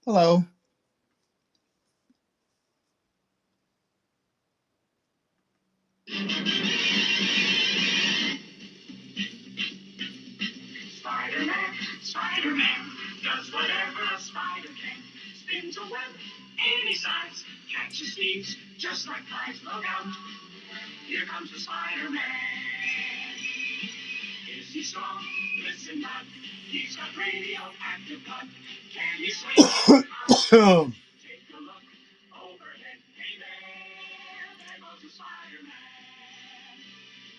Hello. Spider-Man, Spider-Man, does whatever a spider can. Spins a web any size, catches thieves just like flies. Look out, here comes the Spider-Man. Is he strong? Listen, bud, he's got radioactive blood. Can he swing? Take a look overhead. Hey there goes the Spider-Man.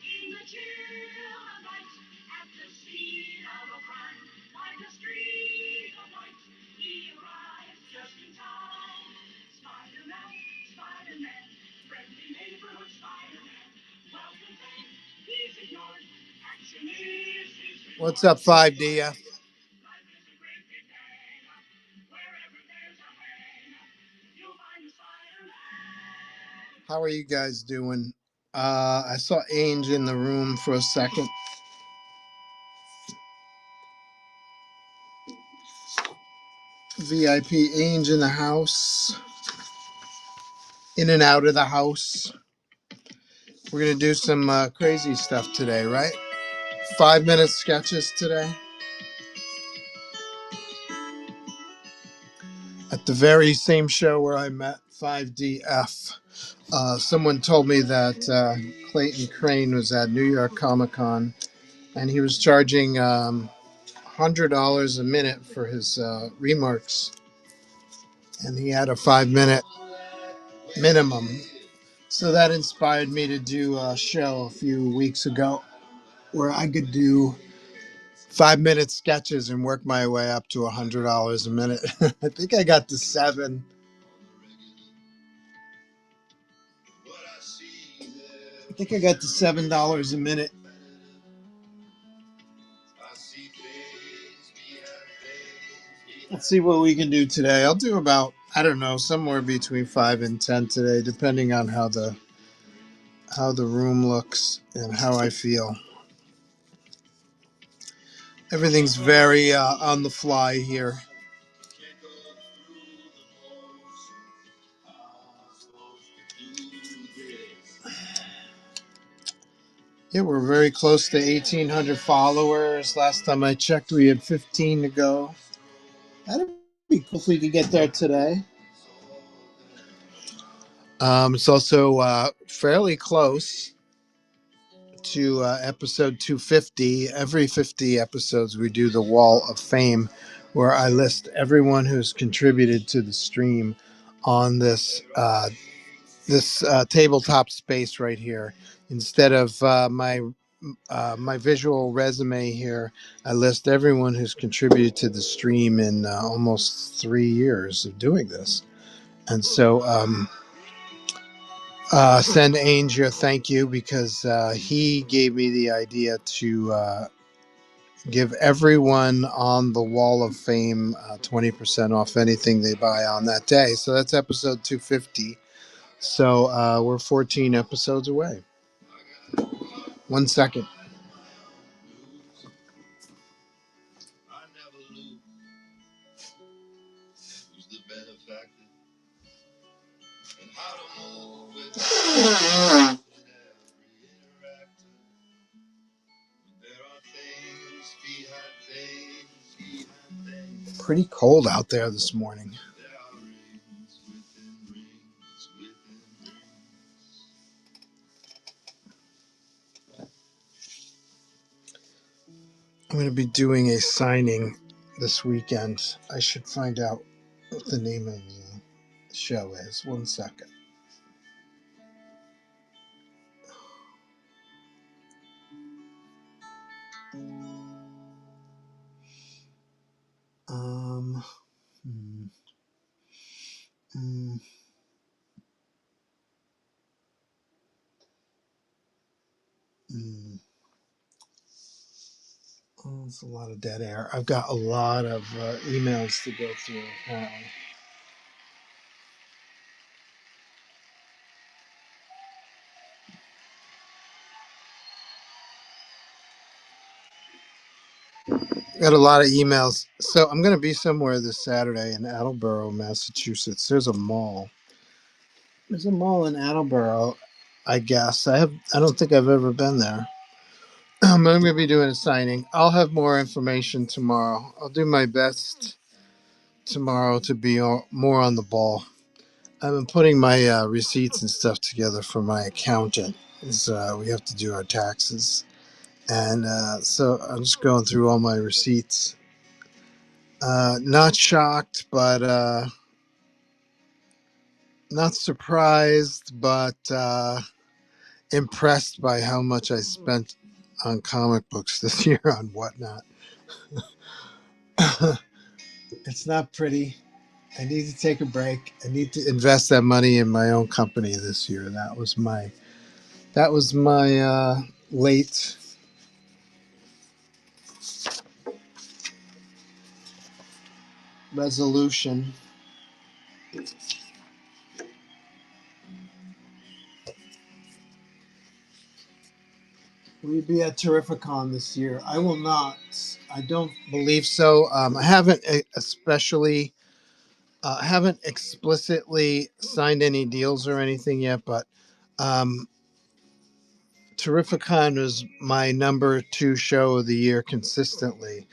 In the chill of night, at the scene of a crime, like a streak of light, he arrives just in time. Spider-Man, Spider-Man, friendly neighborhood Spider-Man, welcome fame, he's ignored. Action is his reward. What's up, 5D? Life is a great big hang up. Wherever there's a hang up, you'll find the Spider-Man. How are you guys doing? I saw Ange in the room for a second. VIP Ange in the house. In and out of the house. We're going to do some crazy stuff today, right? 5-minute sketches today. At the very same show where I met 5DF. Someone told me that Clayton Crane was at New York Comic Con and he was charging $100 a minute for his remarks, and he had a 5-minute minimum. So that inspired me to do a show a few weeks ago where I could do 5-minute sketches and work my way up to $100 a minute. I think I got to 7. I think I got to $7 a minute. Let's see what we can do today. I'll do about, I don't know, somewhere between 5 and 10 today, depending on how the room looks and how I feel. Everything's very on the fly here. Yeah, we're very close to 1,800 followers. Last time I checked, we had 15 to go. That'd be cool if we could get there today. It's also fairly close to episode 250. Every 50 episodes, we do the Wall of Fame, where I list everyone who's contributed to the stream on this tabletop space right here. Instead of my visual resume here, I list everyone who's contributed to the stream in almost 3 years of doing this. And so send Ange your thank you, because he gave me the idea to give everyone on the Wall of Fame 20% off anything they buy on that day. So that's episode 250. So we're 14 episodes away. 1 second. Pretty cold out there this morning. I'm going to be doing a signing this weekend. I should find out what the name of the show is. 1 second. Um, hmm, hmm, hmm. Oh, it's a lot of dead air. I've got a lot of emails to go through, apparently. Got a lot of emails. So I'm going to be somewhere this Saturday in Attleboro, Massachusetts. There's a mall. There's a mall in Attleboro, I guess. I don't think I've ever been there. I'm going to be doing a signing. I'll have more information tomorrow. I'll do my best tomorrow to be more on the ball. I've been putting my receipts and stuff together for my accountant. We have to do our taxes. And so I'm just going through all my receipts. Not shocked, but not surprised, but impressed by how much I spent on comic books this year on Whatnot. It's not pretty. I need to take a break. I need to invest that money in my own company this year. That was my late resolution. Will you be at Terrificon this year? I will not. I don't believe so. I haven't especially, haven't explicitly signed any deals or anything yet, but um, Terrificon was my number two show of the year consistently.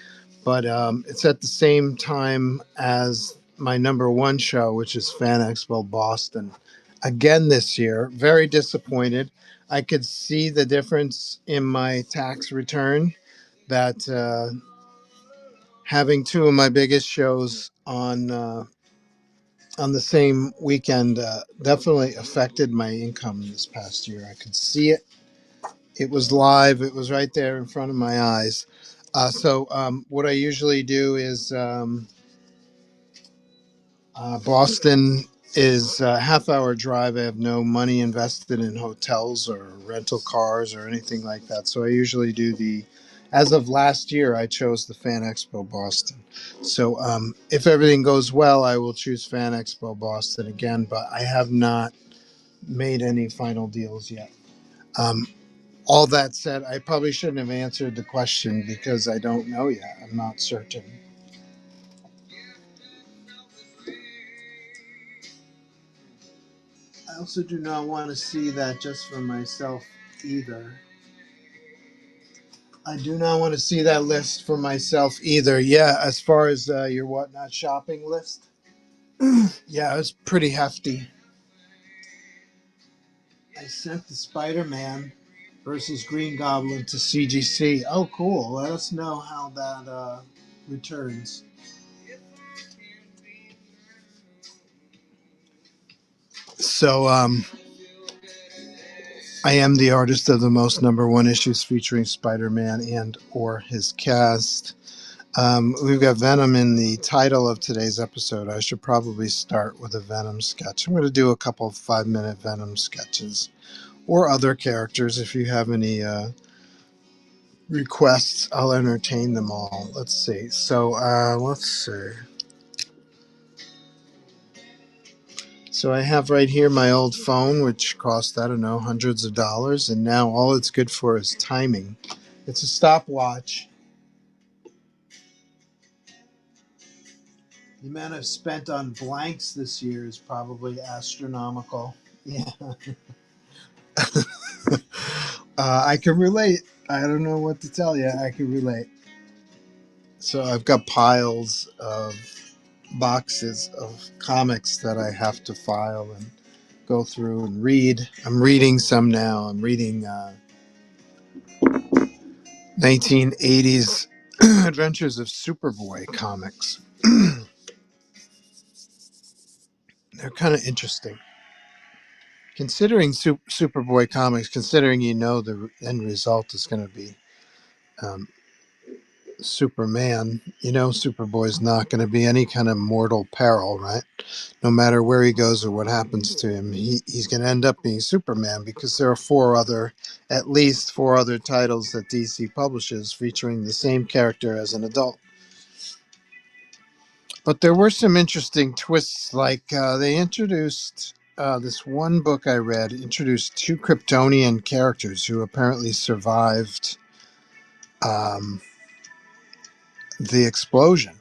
But it's at the same time as my number one show, which is Fan Expo Boston. Again this year, very disappointed. I could see the difference in my tax return that having two of my biggest shows on the same weekend definitely affected my income this past year. I could see it. It was live. It was right there in front of my eyes. So what I usually do is Boston is a half-hour drive. I have no money invested in hotels or rental cars or anything like that. So I usually do as of last year, I chose the Fan Expo Boston. So if everything goes well, I will choose Fan Expo Boston again, but I have not made any final deals yet. Um, all that said, I probably shouldn't have answered the question because I don't know yet. I'm not certain. I also do not want to see that just for myself either. I do not want to see that list for myself either. Yeah, as far as your Whatnot shopping list, yeah, it's pretty hefty. I sent the Spider-Man versus Green Goblin to CGC. Oh, cool. Let us know how that returns. So, I am the artist of the most number one issues featuring Spider-Man and or his cast. We've got Venom in the title of today's episode. I should probably start with a Venom sketch. I'm going to do a couple of 5-minute Venom sketches or other characters. If you have any requests, I'll entertain them all. Let's see. So let's see. So I have right here my old phone, which cost, I don't know, hundreds of dollars. And now all it's good for is timing. It's a stopwatch. The amount I've spent on blanks this year is probably astronomical. Yeah. I can relate. I don't know what to tell you. I can relate. So I've got piles of boxes of comics that I have to file and go through and read. I'm reading some now. I'm reading 1980s Adventures of Superboy comics. They're kind of interesting. Considering Superboy comics, considering the end result is going to be um, Superman, Superboy's not going to be any kind of mortal peril, right? No matter where he goes or what happens to him, he's going to end up being Superman because there are at least four other titles that DC publishes featuring the same character as an adult. But there were some interesting twists, like they introduced this one book I read introduced two Kryptonian characters who apparently survived the explosion.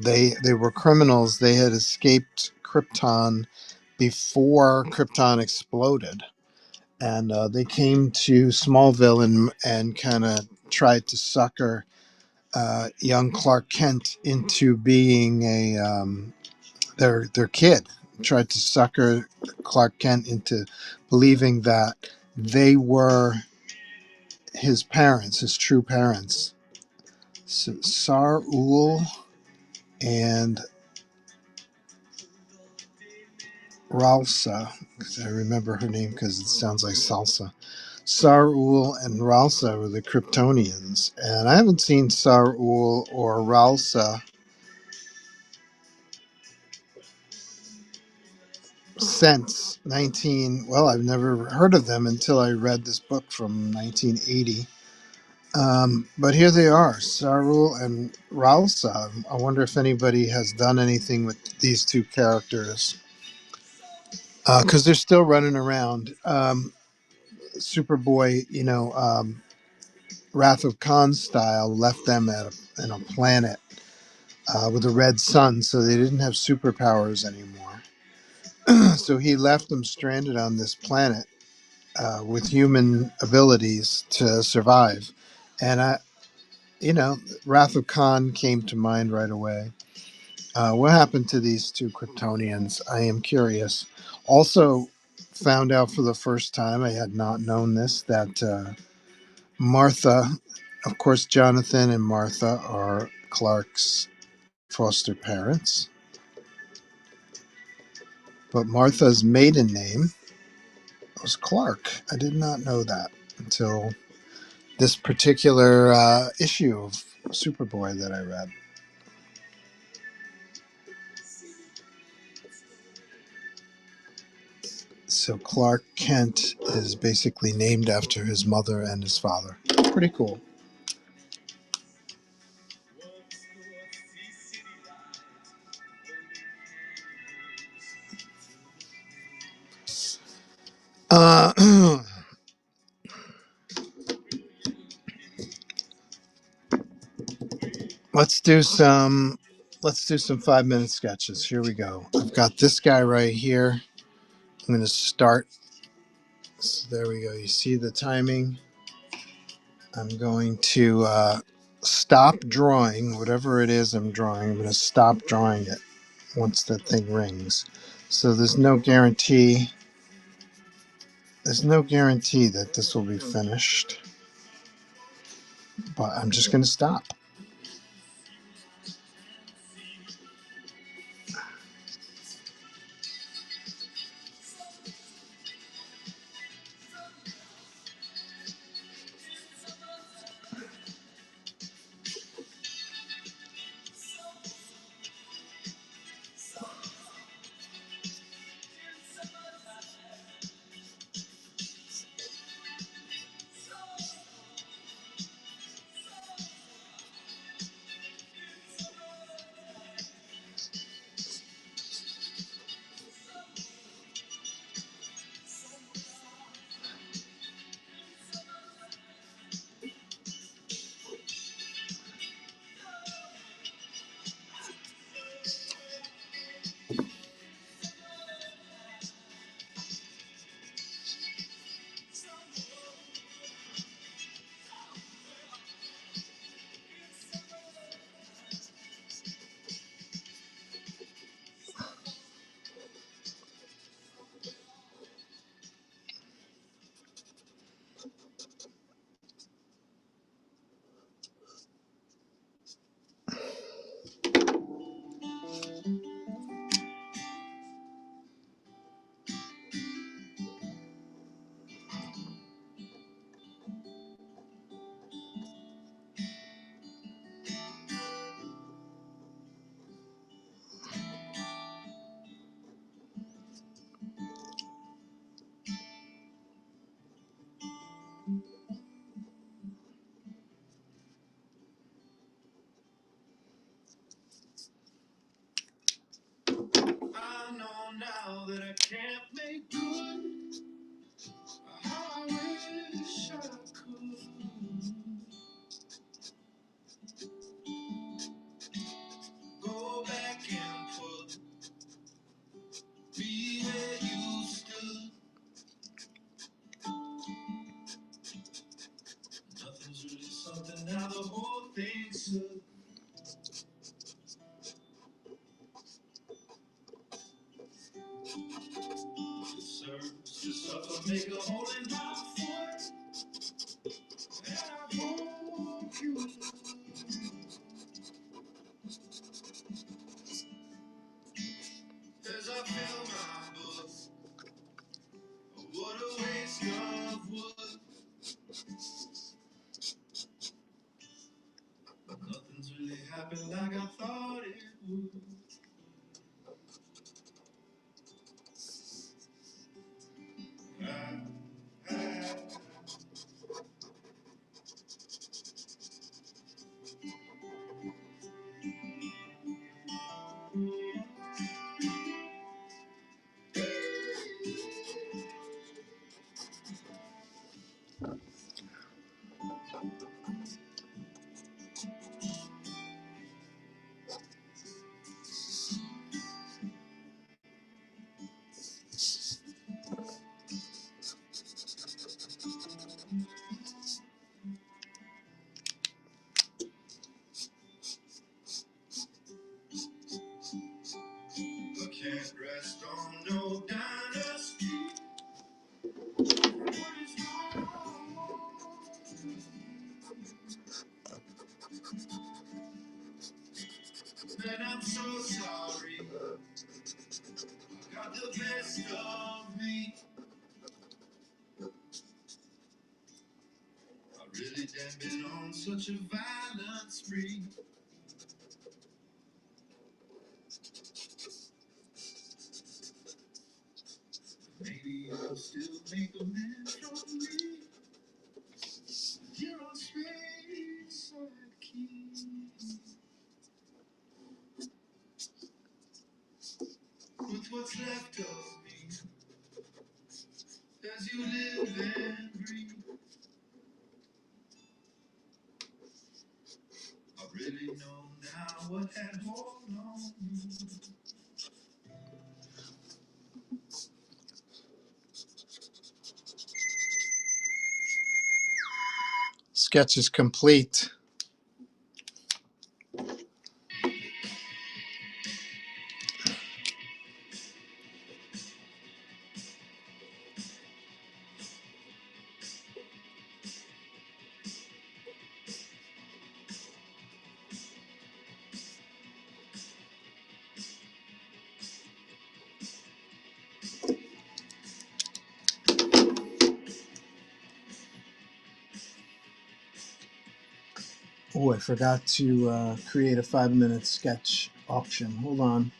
They were criminals. They had escaped Krypton before Krypton exploded, and they came to Smallville and kind of tried to sucker young Clark Kent into being their kid. Tried to sucker Clark Kent into believing that they were his parents, his true parents. Sar Ul and Ralsa, because I remember her name because it sounds like salsa. Sar-Ul and Ralsa were the Kryptonians, and I haven't seen Sar-Ul or Ralsa since 19. Well, I've never heard of them until I read this book from 1980. But here they are, Sar-Ul and Ralsa. I wonder if anybody has done anything with these two characters because they're still running around. Superboy, Wrath of Khan style, left them in a planet with a red sun, so they didn't have superpowers anymore. So he left them stranded on this planet with human abilities to survive. And Wrath of Khan came to mind right away. What happened to these two Kryptonians? I am curious. Also, found out for the first time, I had not known this, that Martha, of course, Jonathan and Martha are Clark's foster parents. But Martha's maiden name was Clark. I did not know that until this particular issue of Superboy that I read. So Clark Kent is basically named after his mother and his father. Pretty cool. Uh, let's do some. Let's do some 5-minute sketches. Here we go. I've got this guy right here. I'm going to start. So there we go. You see the timing. I'm going to stop drawing whatever it is I'm drawing. I'm going to stop drawing it once that thing rings. So there's no guarantee. There's no guarantee that this will be finished, but I'm just going to stop. I know now that I can't make good. I wish I could. make a hole in my foot, and I hope you will. As I fill my book, what a waste of wood. Nothing's really happened like I thought it would. I can't rest on no dynasty. What is wrong? And I'm so sorry. Got the best of me. I really damn been on such a violent spree. Maybe you'll still make a man from me. You're on space key. With what's left of me, as you live and breathe. I really know now what had hold on me. Sketch is complete. Oh, I forgot to create a 5-minute sketch auction. Hold on.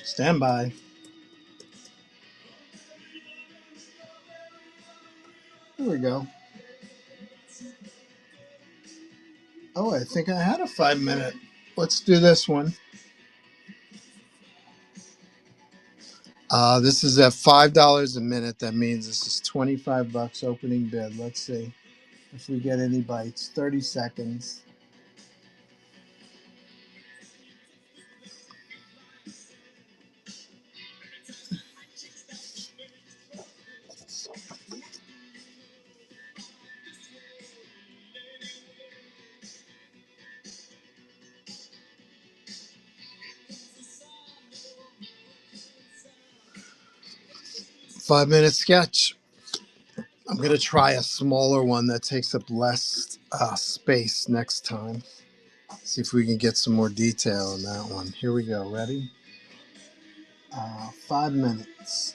Stand by. Here we go. Oh, I think I had a 5-minute. Let's do this one. This is at $5 a minute. That means this is $25 opening bid. Let's see if we get any bites. 30 seconds. Five-minute sketch. I'm going to try a smaller one that takes up less space next time. See if we can get some more detail in that one. Here we go. Ready? 5 minutes.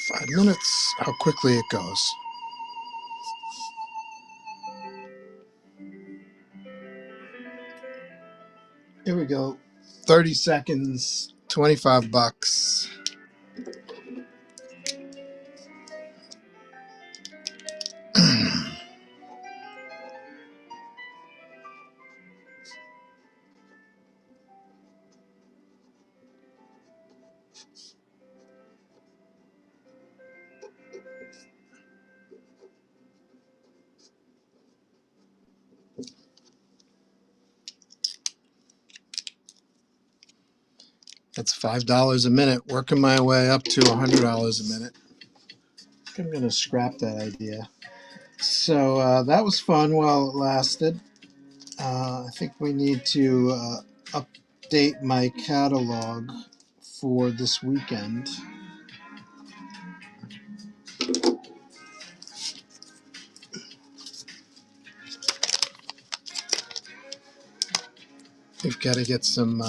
5 minutes. How quickly it goes. Here we go. 30 seconds, $25. That's $5 a minute, working my way up to $100 a minute. I think I'm going to scrap that idea. So that was fun while it lasted. I think we need to update my catalog for this weekend. We've got to get some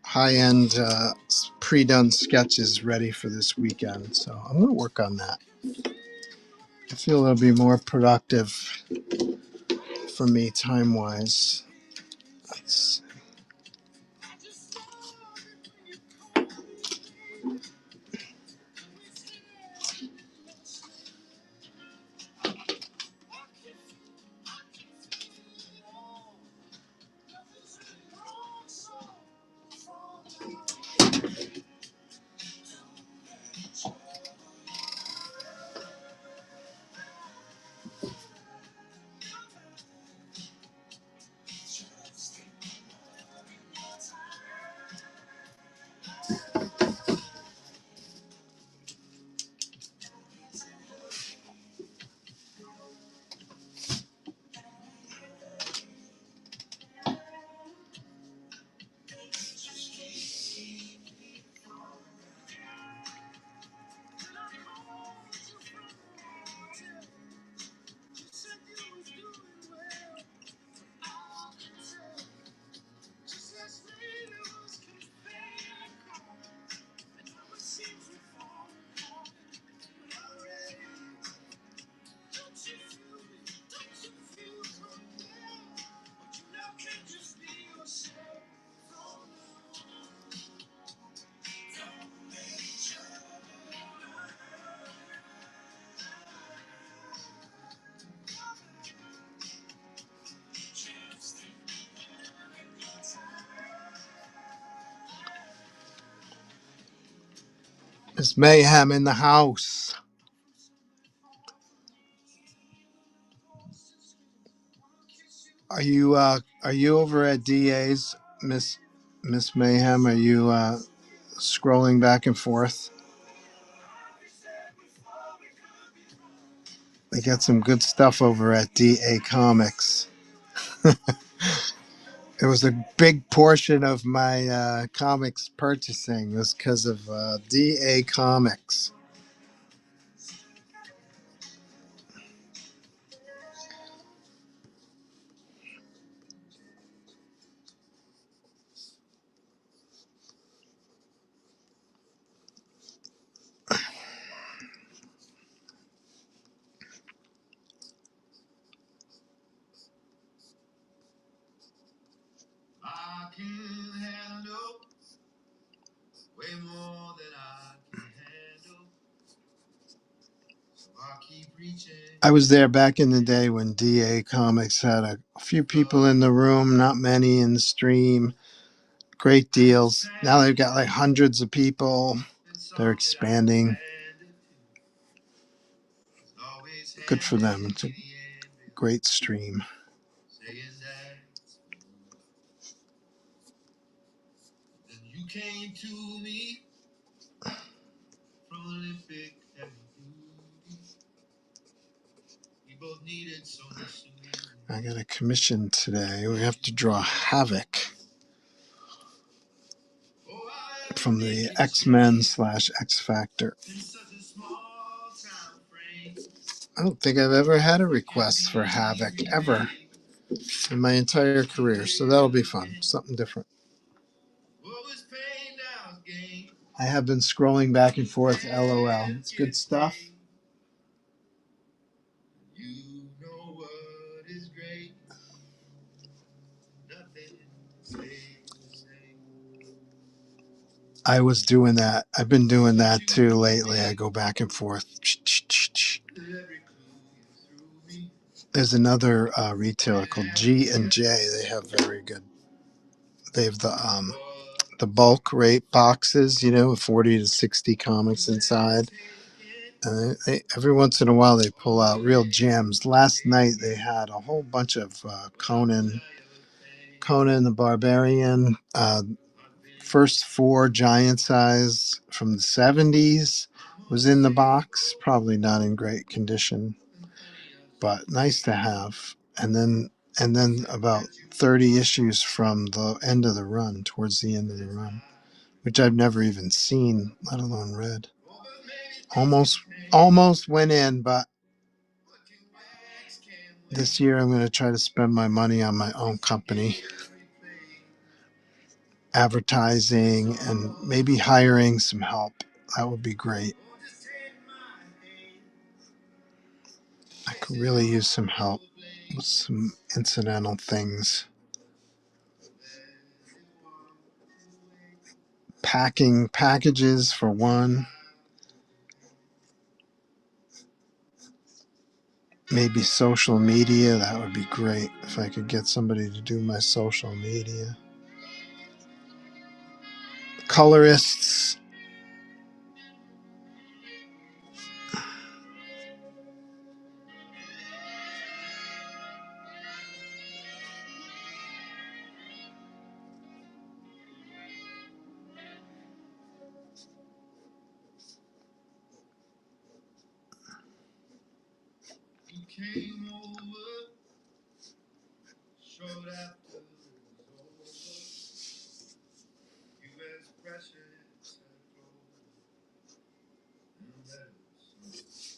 high-end pre-done sketches ready for this weekend. So I'm going to work on that. I feel it'll be more productive for me time-wise. Let's Miss Mayhem in the house. Are you over at DA's, Miss Mayhem? Are you scrolling back and forth? They got some good stuff over at DA Comics. It was a big portion of my comics purchasing was because of DA Comics. I can handle way more than I can handle. So I keep reaching. I was there back in the day when DA Comics had a few people in the room, not many in the stream. Great deals. Now they've got like hundreds of people. They're expanding. Good for them. It's a great stream. You came to me from Olympic heavy duty. We both needed so much to I got a commission today. We have to draw Havoc from the X-Men / X Factor. I don't think I've ever had a request for Havoc ever in my entire career, so that'll be fun. Something different. I have been scrolling back and forth. LOL. It's good stuff. You know what is great? Nothing stays the same. I was doing that. I've been doing that too lately. I go back and forth. There's another retailer called G&J. They have very good. They have the bulk rate boxes, you know, 40 to 60 comics inside. And every once in a while they pull out real gems. Last night they had a whole bunch of Conan the Barbarian, first four giant size from the 70s was in the box. Probably not in great condition, but nice to have. And then about 30 issues from the end of the run, towards the end of the run, which I've never even seen, let alone read. Almost almost went in, but this year I'm going to try to spend my money on my own company, advertising, and maybe hiring some help. That would be great. I could really use some help with some incidental things. Packing packages for one. Maybe social media. That would be great if I could get somebody to do my social media. Colorists. Came over short after it was over. You as precious and letters.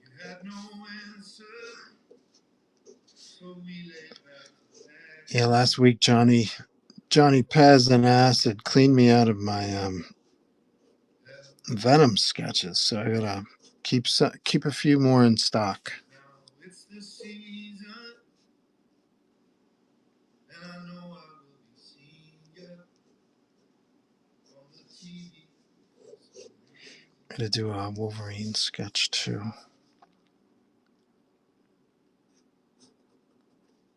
You had no answer, so we lay back. Yeah, last week Johnny Pez and Acid cleaned me out of my Venom sketches, so I gotta keep a few more in stock. Now it's the season. And I know I will be seeing you on the TV. Gotta do a Wolverine sketch too.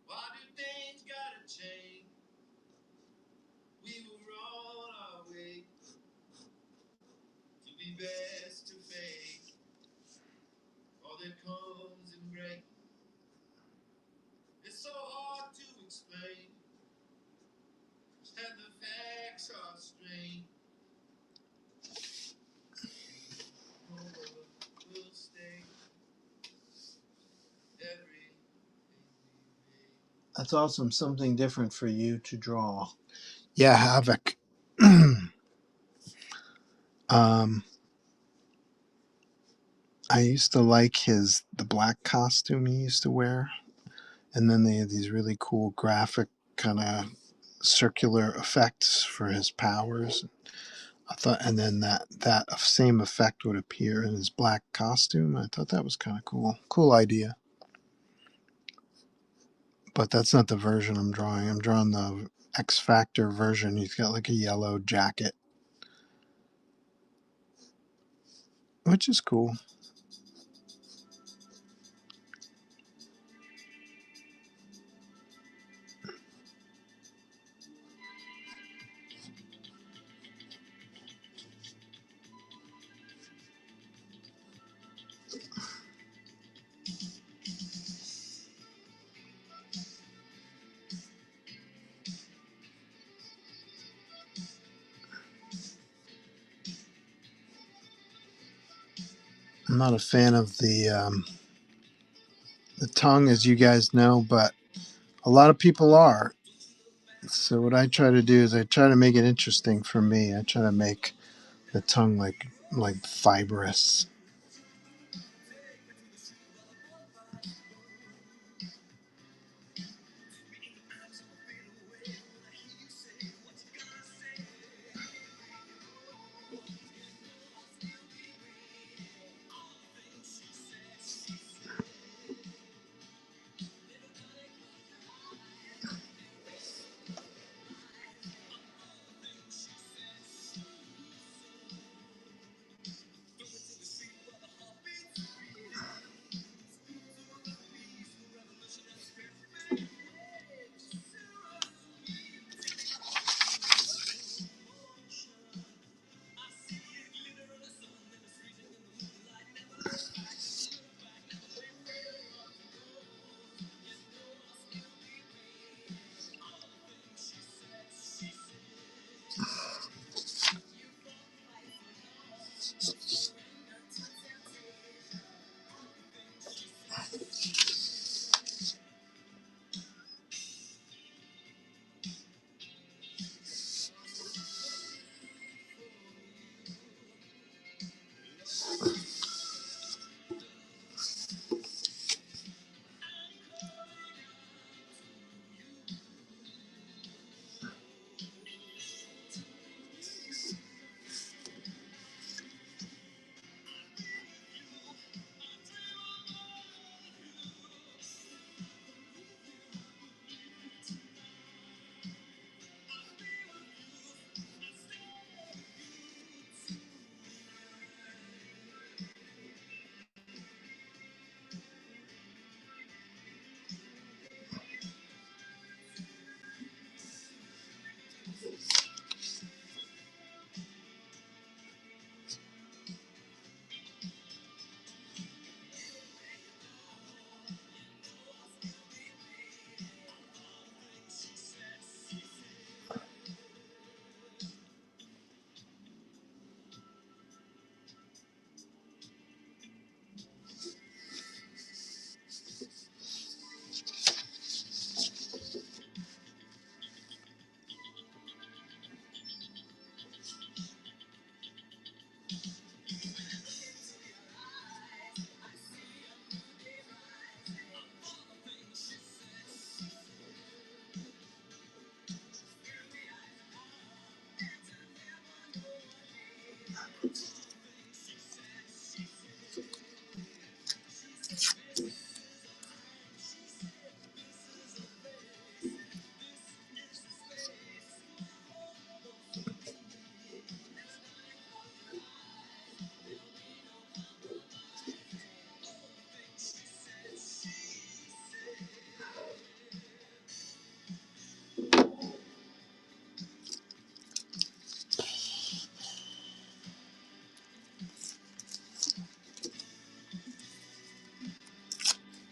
Why do things gotta change? We were on our way to be best to face all that comes and breaks. It's so hard to explain, and the facts are strange. That's awesome. Something different for you to draw. Yeah, Havoc. um, I used to like the black costume he used to wear, and then they had these really cool graphic kind of circular effects for his powers. I thought, and then that same effect would appear in his black costume. I thought that was kind of cool. Cool idea. But that's not the version I'm drawing. I'm drawing the X Factor version. He's got like a yellow jacket, which is cool. I'm not a fan of the tongue, as you guys know, but a lot of people are. So what I try to do is I try to make it interesting for me. I try to make the tongue like fibrous.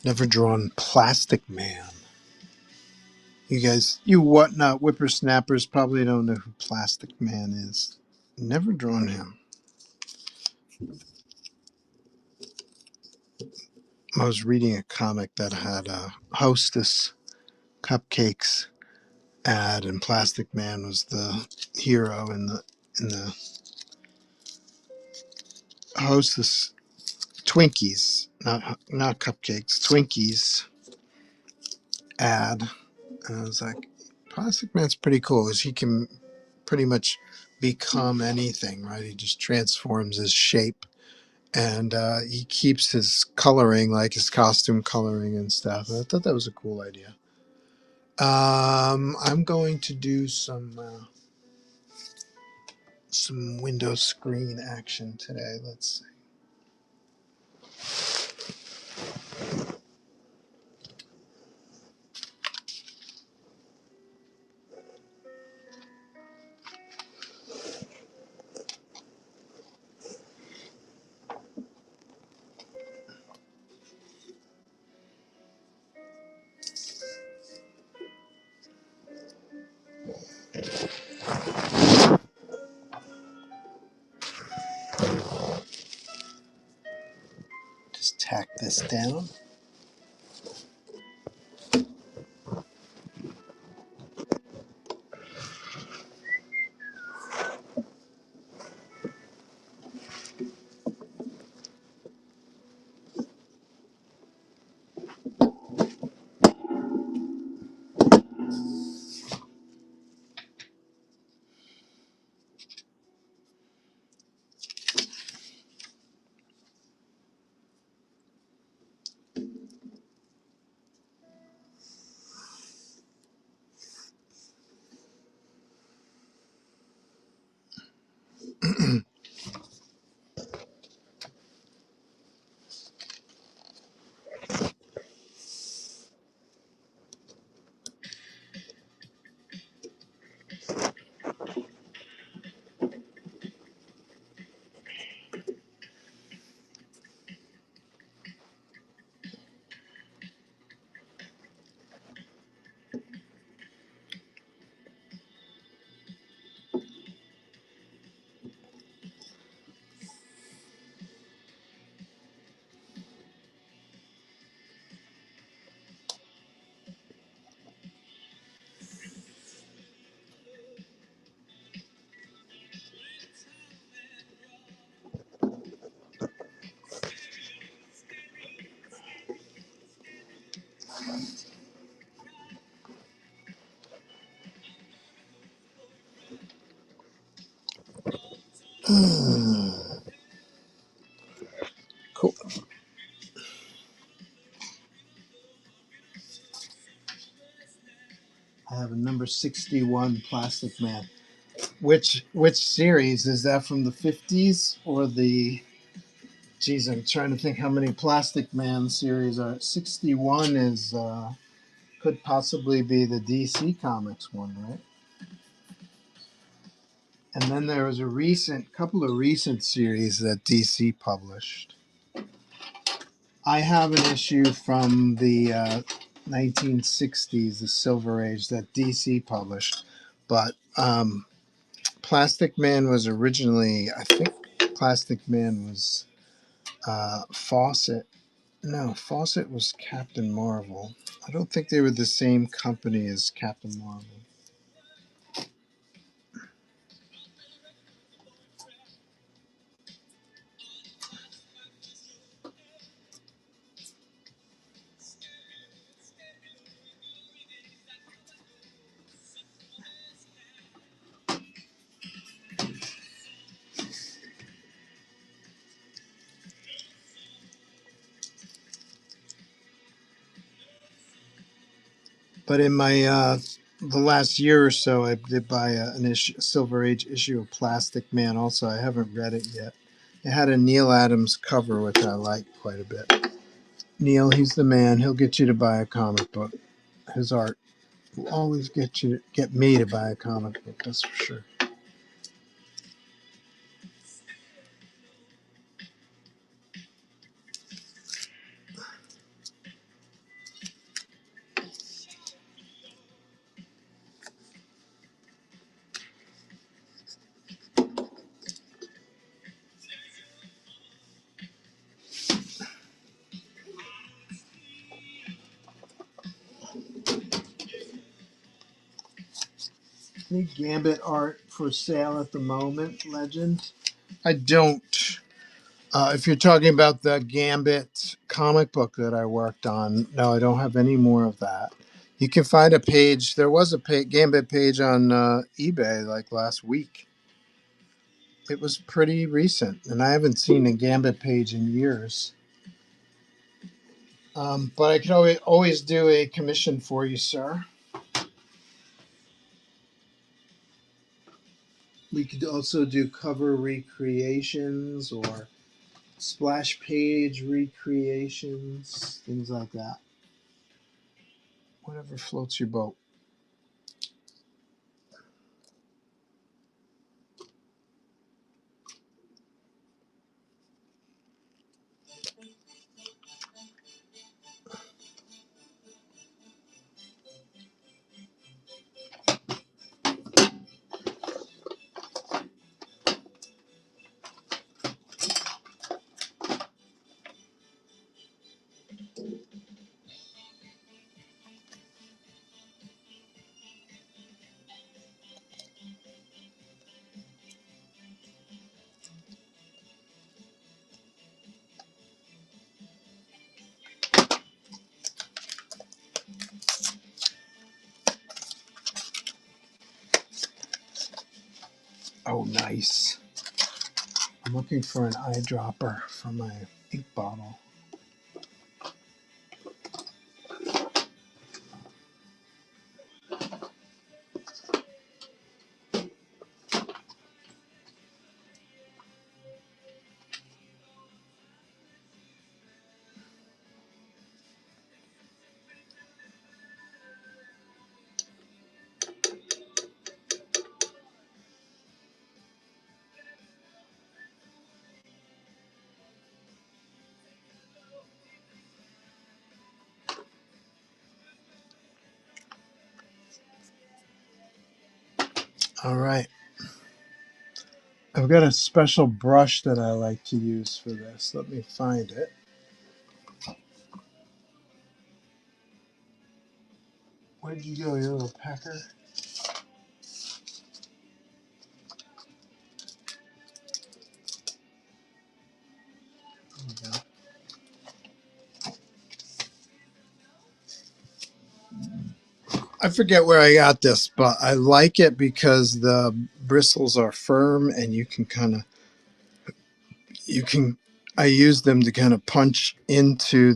Never drawn Plastic Man. You guys, you whatnot whippersnappers probably don't know who Plastic Man is. Never drawn him. I was reading a comic that had a Hostess cupcakes ad, and Plastic Man was the hero in the Hostess Twinkies, not cupcakes, Twinkies ad. And I was like, Plastic Man's pretty cool because he can pretty much become anything, right? He just transforms his shape, and he keeps his coloring, like his costume coloring and stuff. And I thought that was a cool idea. I'm going to do some window screen action today. Let's see. Just tack this down. Cool. I have a number 61 Plastic Man. Which series is that, from the 50s or the? Geez, I'm trying to think how many Plastic Man series are. 61 is could possibly be the DC Comics one, right? And then there was a couple of recent series that DC published. I have an issue from the 1960s, the Silver Age, that DC published, but Plastic Man was originally, I think, Plastic Man was Fawcett. No, Fawcett was Captain Marvel. I don't think they were the same company as Captain Marvel. But in my the last year or so, I did buy a Silver Age issue of Plastic Man. Also, I haven't read it yet. It had a Neil Adams cover, which I like quite a bit. Neil, he's the man. He'll get you to buy a comic book. His art will always get me to buy a comic book. That's for sure. Any Gambit art for sale at the moment, Legend? I don't. If you're talking about the Gambit comic book that I worked on, no, I don't have any more of that. You can find a page. There was a Gambit page on eBay like last week. It was pretty recent, and I haven't seen a Gambit page in years. But I could always do a commission for you, sir. We could also do cover recreations or splash page recreations, things like that. Whatever floats your boat. Oh, nice. I'm looking for an eyedropper for my ink bottle. All right. I've got a special brush that I like to use for this. Let me find it. Where'd you go, you little pecker? There we go. I forget where I got this, but I like it because the bristles are firm and you can kind of you can, I use them to kind of punch into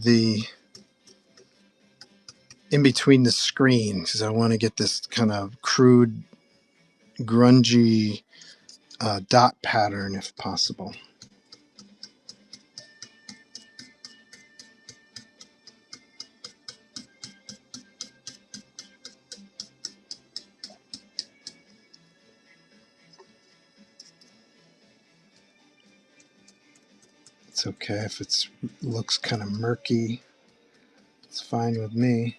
in between the screen because I want to get this kind of crude, grungy dot pattern if possible. It's okay if it looks kind of murky. It's fine with me.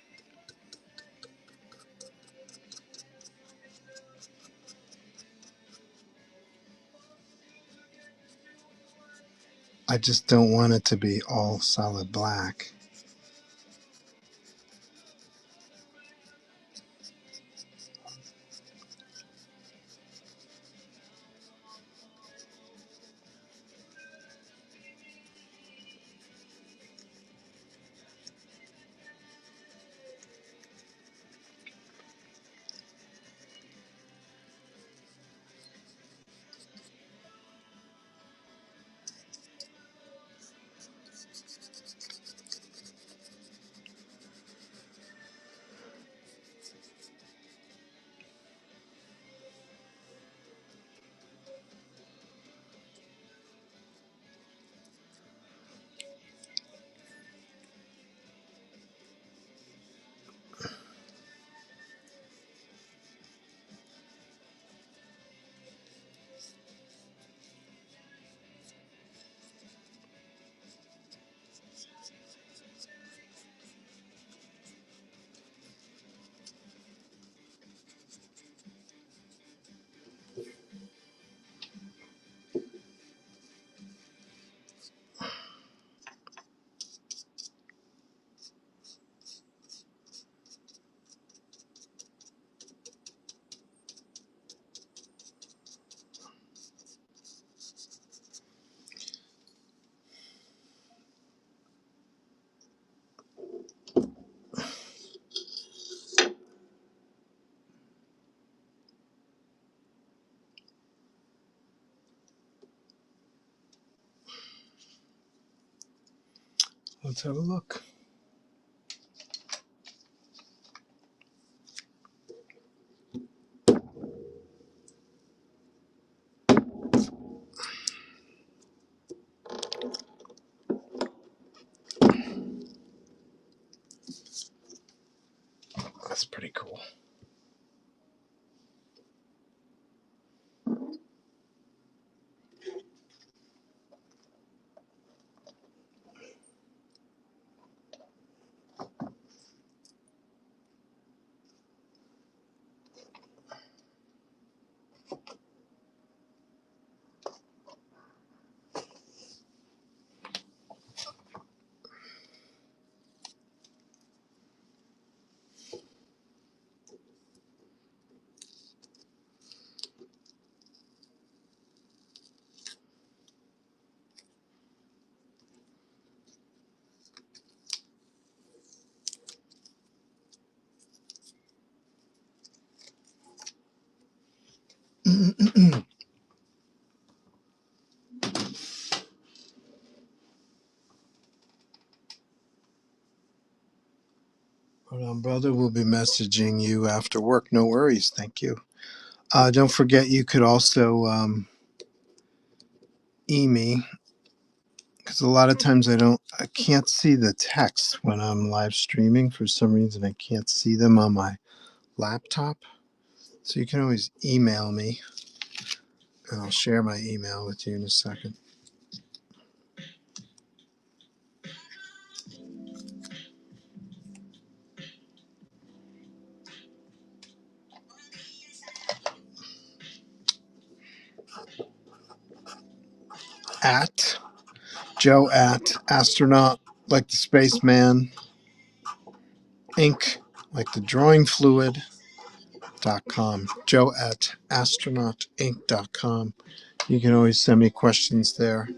I just don't want it to be all solid black. Let's have a look. That's pretty cool. Hold on, brother. We'll be messaging you after work. No worries. Thank you. Don't forget, you could also me because a lot of times I can't see the text when I'm live streaming. For some reason, I can't see them on my laptop. So you can always email me, and I'll share my email with you in a second. At Joe at astronaut like the spaceman, ink like the drawing fluid.com. Joe at astronautink.com. You can always send me questions there.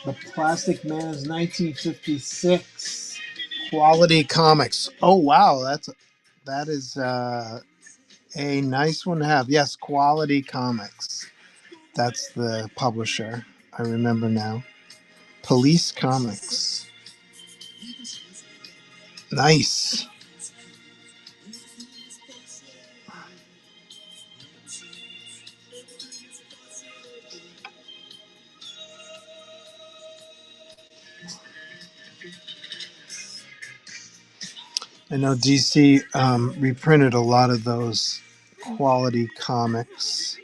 The Plastic Man is 1956. Quality Comics. Oh wow, that is a nice one to have. Yes, Quality Comics. That's the publisher. I remember now. Police Comics. Nice. I know DC reprinted a lot of those Quality Comics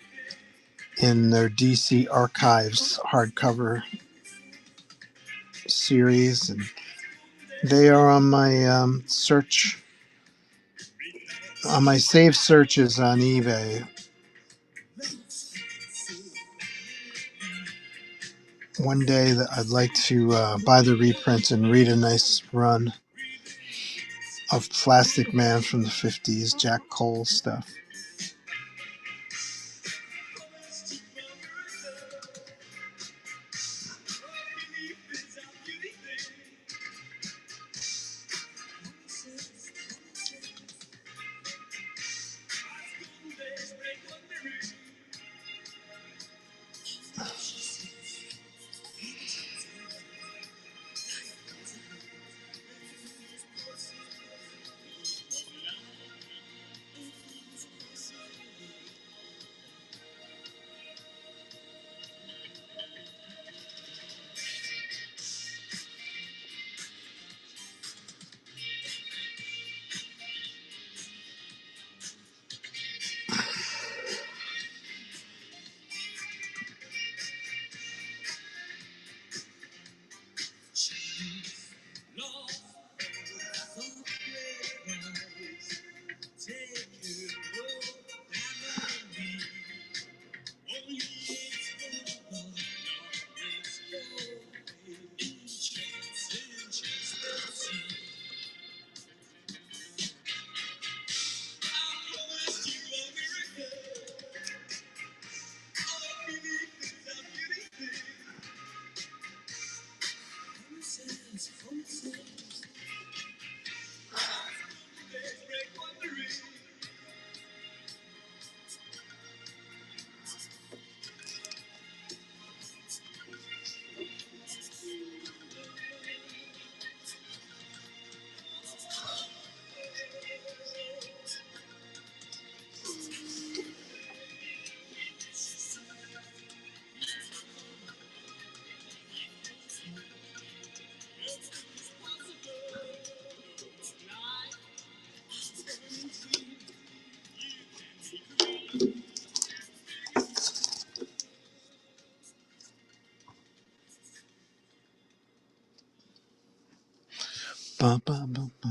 in their DC Archives hardcover series, and they are on my search, on my saved searches on eBay. One day that I'd like to buy the reprints and read a nice run of Plastic Man from the 50s, Jack Cole stuff. Ba, ba, ba, ba.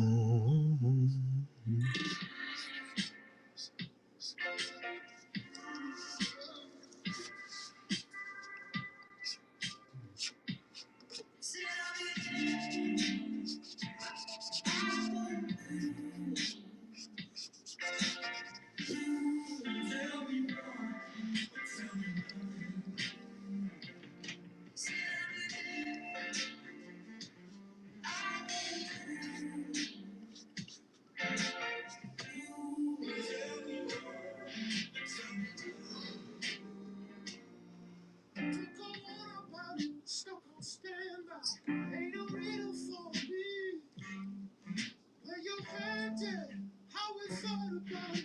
Nothing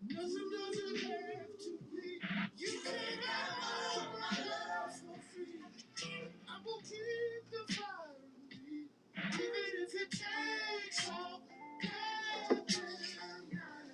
doesn't have to be. You can have all my love for free. I will keep the fire in me, even if it takes all goddamn night.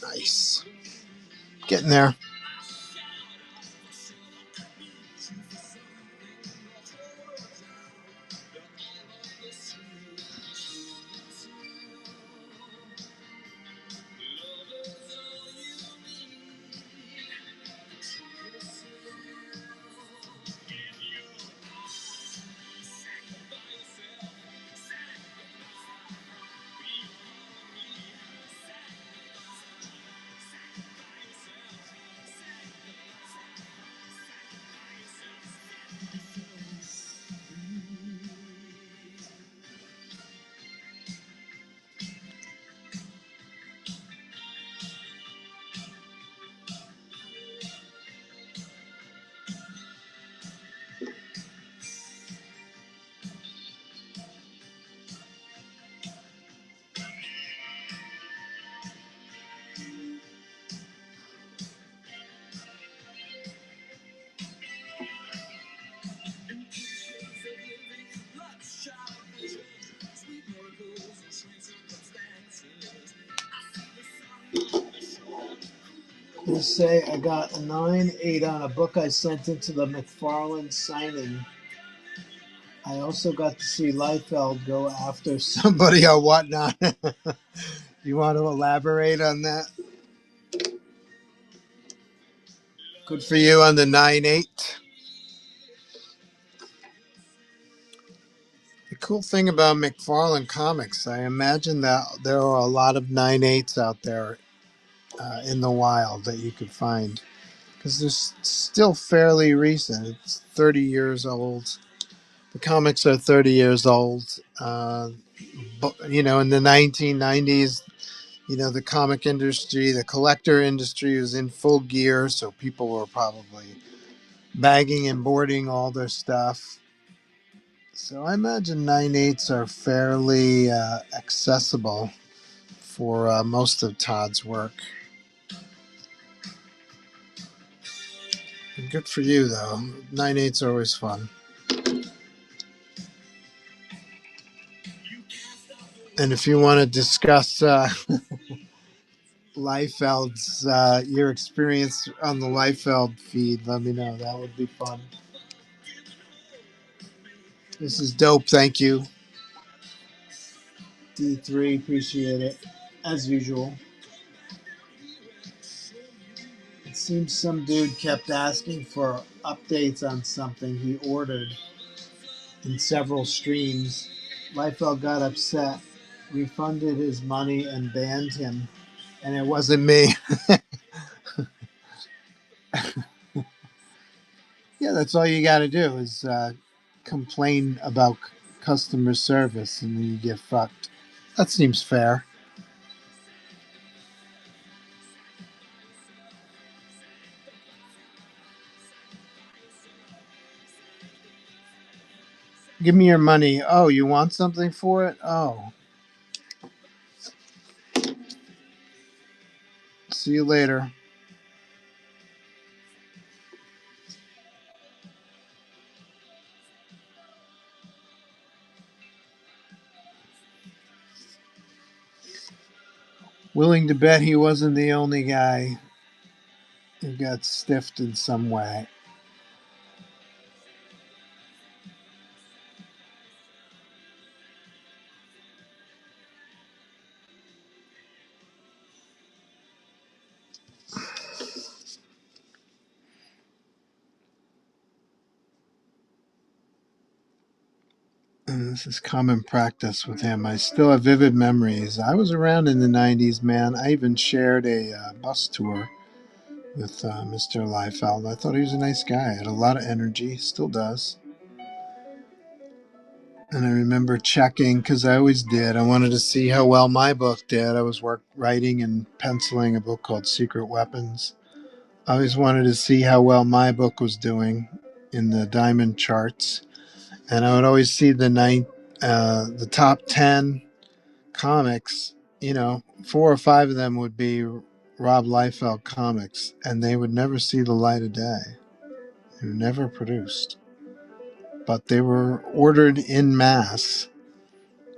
Nice. Getting there. Just say I got a 9.8 on a book I sent into the McFarlane signing. I also got to see Liefeld go after somebody or whatnot. You want to elaborate on that? Good for you on the 9.8. The cool thing about McFarlane Comics, I imagine that there are a lot of 9.8s out there in the wild that you could find. Because they're still fairly recent. It's 30 years old. The comics are 30 years old. But, you know, in the 1990s, you know, the comic industry, the collector industry was in full gear. So people were probably bagging and boarding all their stuff. So I imagine 9.8s are fairly accessible for most of Todd's work. Good for you, though. 9.8s are always fun. And if you want to discuss Liefeld's, your experience on the Liefeld feed, let me know. That would be fun. This is dope. Thank you. D3, appreciate it. As usual. It seems some dude kept asking for updates on something he ordered in several streams. Liefeld got upset, refunded his money, and banned him. And it wasn't me. Yeah, that's all you got to do is complain about customer service and then you get fucked. That seems fair. Give me your money. Oh, you want something for it? Oh, see you later. Willing to bet he wasn't the only guy who got stiffed in some way. And this is common practice with him. I still have vivid memories. I was around in the 90s, man. I even shared a bus tour with Mr. Liefeld. I thought he was a nice guy. Had a lot of energy. Still does. And I remember checking, because I always did. I wanted to see how well my book did. I was writing and penciling a book called Secret Weapons. I always wanted to see how well my book was doing in the diamond charts. And I would always see the top 10 comics. You know, 4 or 5 of them would be Rob Liefeld comics, and they would never see the light of day. They were never produced. But they were ordered in mass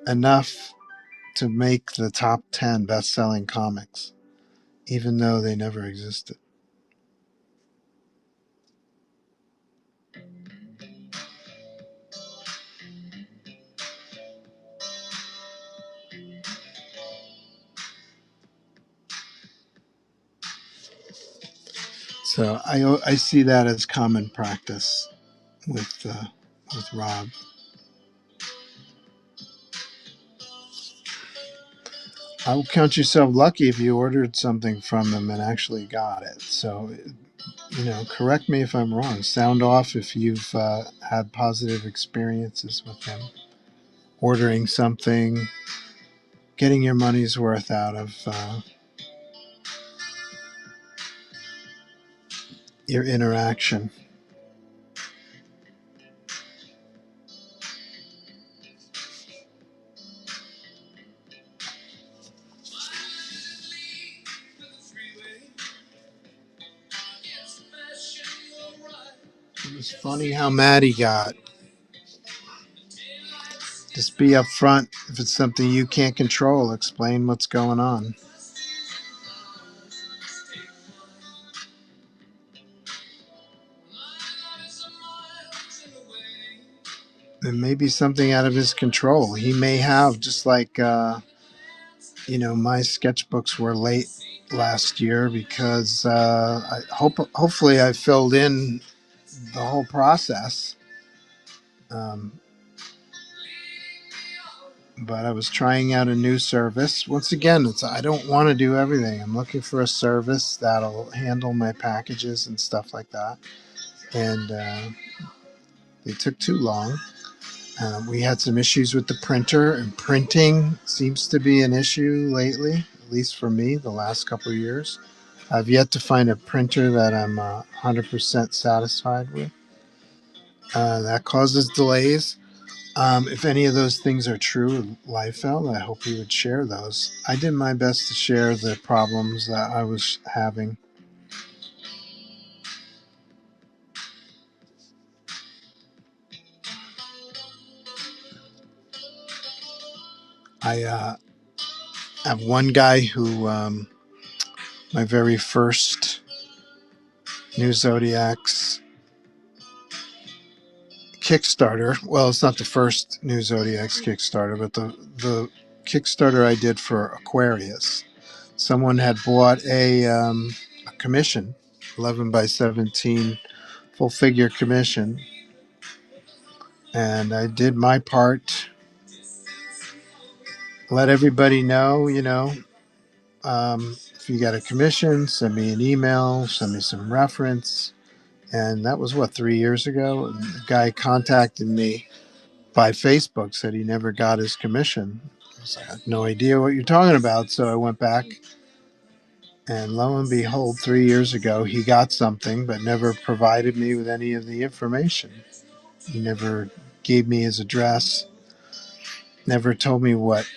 enough to make the top 10 best-selling comics. even though they never existed. So I see that as common practice with Rob. I will count yourself lucky if you ordered something from him and actually got it. So, correct me if I'm wrong. Sound off if you've had positive experiences with him. Ordering something, getting your money's worth out of your interaction. It was funny how mad he got. Just be upfront. If it's something you can't control, explain what's going on. It may be something out of his control. He may have, just like, my sketchbooks were late last year because hopefully I filled in the whole process. Um, but I was trying out a new service. Once again, I don't want to do everything. I'm looking for a service that'll handle my packages and stuff like that. And they took too long. We had some issues with the printer, and printing seems to be an issue lately, at least for me, the last couple of years. I've yet to find a printer that I'm 100% satisfied with. That causes delays. If any of those things are true, Liefeld, I hope you would share those. I did my best to share the problems that I was having. I have one guy who, my very first new ZODIAX Kickstarter. Well, it's not the first new ZODIAX Kickstarter, but the Kickstarter I did for Aquarius. Someone had bought a commission, 11 by 17 full figure commission, and I did my part. Let everybody know, if you got a commission, send me an email, send me some reference. And that was 3 years ago. And the guy contacted me by Facebook, said he never got his commission. I was like, I had no idea what you're talking about. So I went back, and lo and behold, 3 years ago, he got something, but never provided me with any of the information. He never gave me his address, never told me what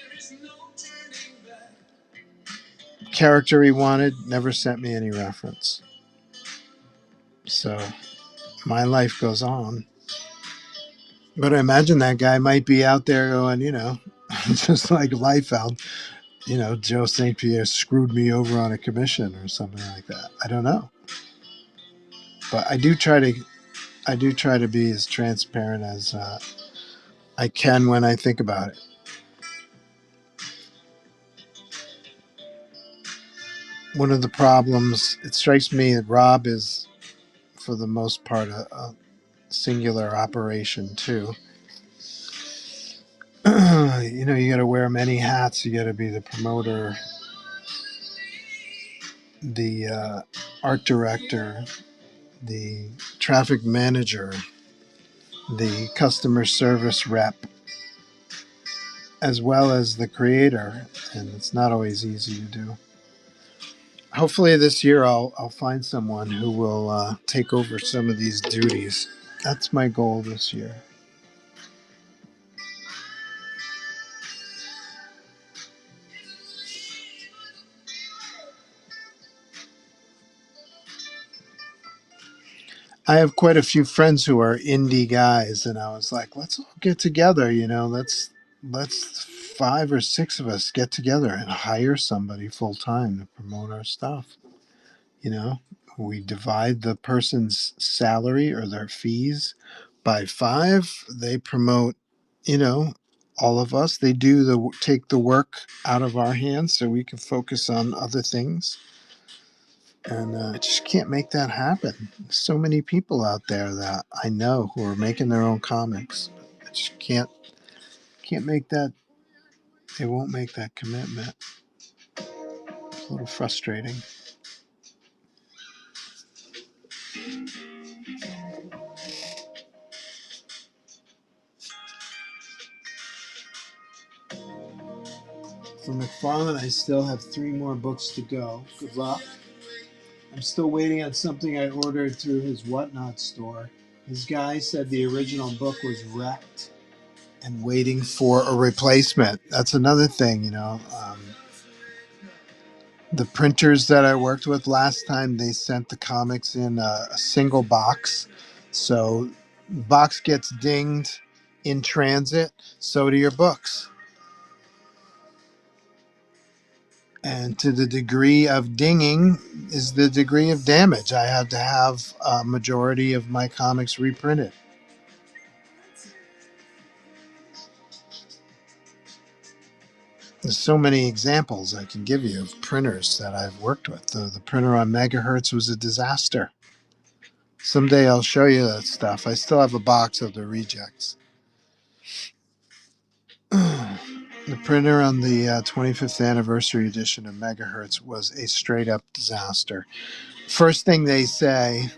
character he wanted, never sent me any reference. So my life goes on. But I imagine that guy might be out there going, just like Liefeld, Joe St. Pierre screwed me over on a commission or something like that. I don't know. But I do try to be as transparent as I can when I think about it. One of the problems, it strikes me that Rob is, for the most part, a singular operation too. You got to wear many hats. You got to be the promoter, the art director, the traffic manager, the customer service rep, as well as the creator, and it's not always easy to do. Hopefully this year I'll find someone who will take over some of these duties. That's my goal this year. I have quite a few friends who are indie guys, and I was like, let's all get together, let's 5 or 6 of us get together and hire somebody full time to promote our stuff. You know, we divide the person's salary or their fees by 5. They promote, you know, all of us. They do take the work out of our hands so we can focus on other things. And I just can't make that happen. There's so many people out there that I know who are making their own comics. I just can't make that. They won't make that commitment. It's a little frustrating. For McFarlane, I still have 3 more books to go. Good luck. I'm still waiting on something I ordered through his Whatnot store. His guy said the original book was wrecked and waiting for a replacement. That's another thing, you know. The printers that I worked with last time, they sent the comics in a single box. So the box gets dinged in transit, so do your books. And to the degree of dinging is the degree of damage. I had to have a majority of my comics reprinted. There's so many examples I can give you of printers that I've worked with. The printer on Megahertz was a disaster. Someday I'll show you that stuff. I still have a box of the rejects. The printer on the 25th anniversary edition of Megahertz was a straight up disaster. First thing they say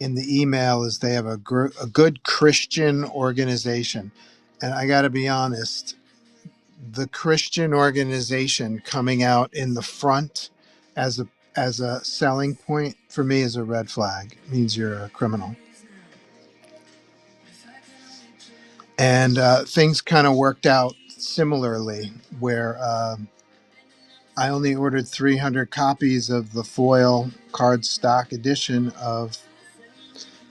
in the email is they have a good Christian organization. And I got to be honest, the Christian organization coming out in the front as a selling point for me is a red flag. It means you're a criminal. And things kind of worked out similarly, where I only ordered 300 copies of the foil cardstock edition of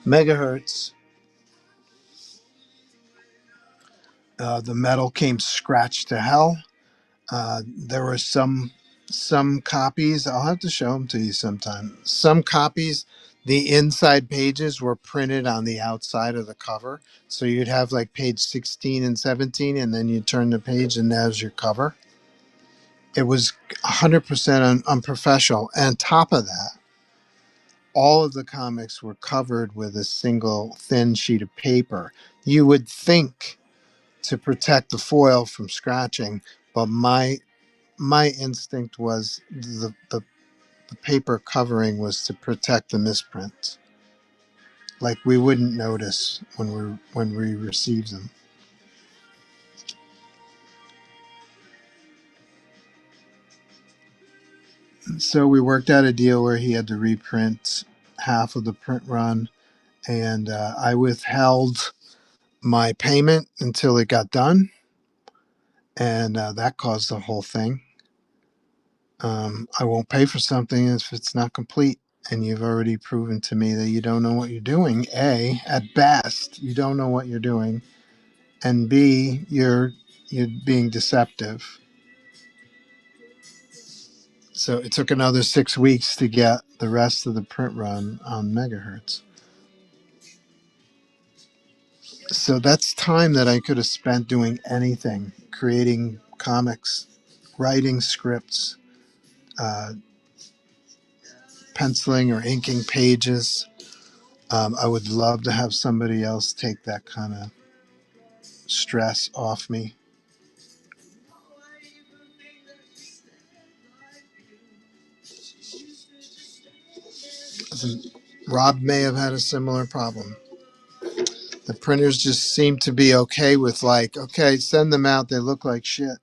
Megahertz. The metal came scratched to hell. There were some copies. I'll have to show them to you sometime. Some copies, the inside pages were printed on the outside of the cover, so you'd have like page 16 and 17, and then you turn the page, and there's your cover. It was 100% unprofessional. And on top of that, all of the comics were covered with a single thin sheet of paper. You would think to protect the foil from scratching, but my instinct was the paper covering was to protect the misprint. Like we wouldn't notice when we received them. So we worked out a deal where he had to reprint half of the print run, and I withheld my payment until it got done, and that caused the whole thing. I won't pay for something if it's not complete, and you've already proven to me that you don't know what you're doing. A, at best, you don't know what you're doing, and B, you're being deceptive. So it took another 6 weeks to get the rest of the print run on Megahertz. So that's time that I could have spent doing anything, creating comics, writing scripts, uh, penciling or inking pages. I would love to have somebody else take that kind of stress off me. Rob may have had a similar problem. The printers just seem to be okay with like, okay, send them out. They look like shit.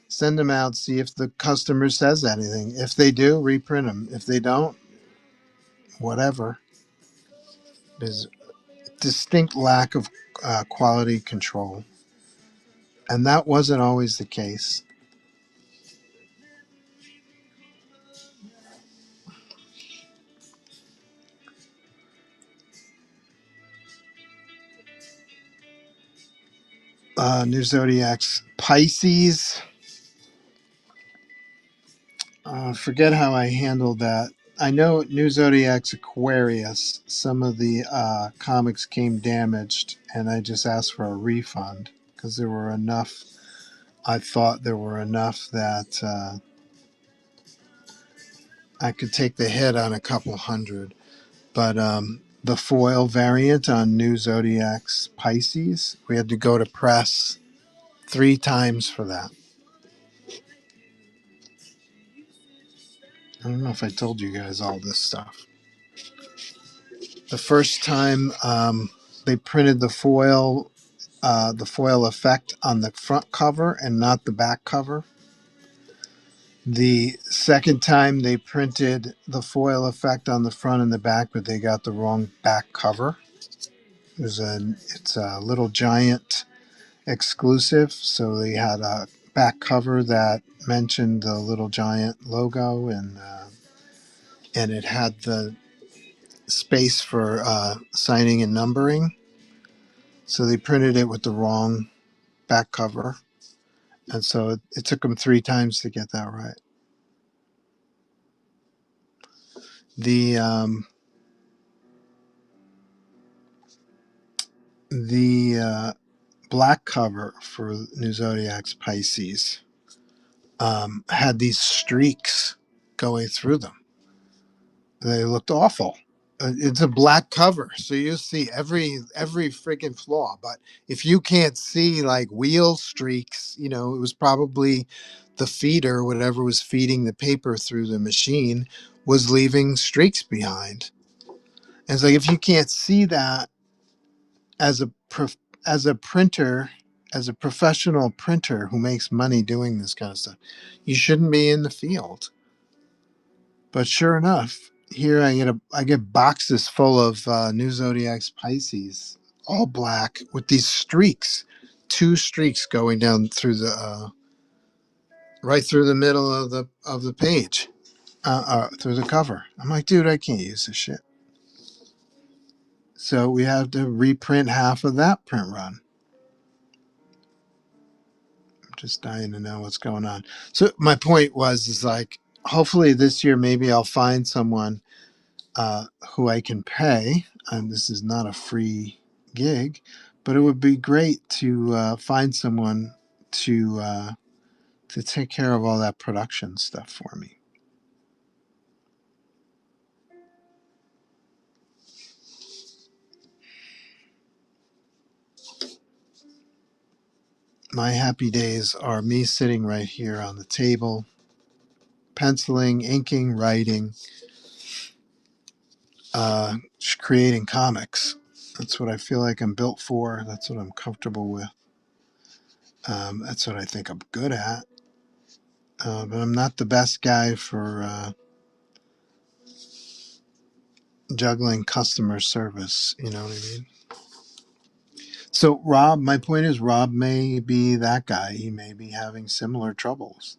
Send them out. See if the customer says anything. If they do, reprint them. If they don't, whatever. There's distinct lack of quality control, and that wasn't always the case. New ZODIAX Pisces. Forget how I handled that. I know New ZODIAX Aquarius, some of the comics came damaged, and I just asked for a refund because there were enough. I thought there were enough that I could take the hit on a couple hundred. But the foil variant on New ZODIAX Pisces, we had to go to press 3 times for that. I don't know if I told you guys all this stuff. The first time they printed the foil effect on the front cover and not the back cover. The second time they printed the foil effect on the front and the back, but they got the wrong back cover. It's a Little Giant exclusive, so they had a back cover that mentioned the Little Giant logo, and it had the space for signing and numbering. So they printed it with the wrong back cover, and so it took them 3 times to get that right. The black cover for New ZODIAX Pisces had these streaks going through them. They looked awful. It's a black cover, so you see every freaking flaw. But if you can't see like wheel streaks, it was probably the feeder, whatever was feeding the paper through the machine, was leaving streaks behind. And it's like if you can't see that as a printer, as a professional printer who makes money doing this kind of stuff, you shouldn't be in the field. But sure enough, here I get boxes full of New ZODIAX Pisces, all black with these streaks, 2 streaks going down through the right through the middle of the page, through the cover. I'm like, dude, I can't use this shit. So we have to reprint half of that print run. I'm just dying to know what's going on. So my point is like, hopefully this year maybe I'll find someone who I can pay. And this is not a free gig, but it would be great to find someone to take care of all that production stuff for me. My happy days are me sitting right here on the table, penciling, inking, writing, creating comics. That's what I feel like I'm built for. That's what I'm comfortable with. That's what I think I'm good at. But I'm not the best guy for juggling customer service. You know what I mean? So Rob, my point is Rob may be that guy. He may be having similar troubles.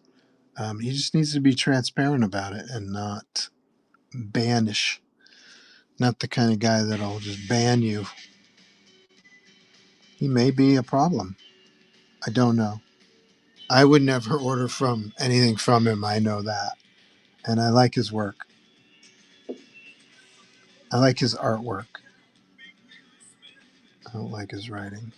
He just needs to be transparent about it and not banish. Not the kind of guy that'll just ban you. He may be a problem. I don't know. I would never order from anything from him. I know that. And I like his work. I like his artwork. I don't like his writing.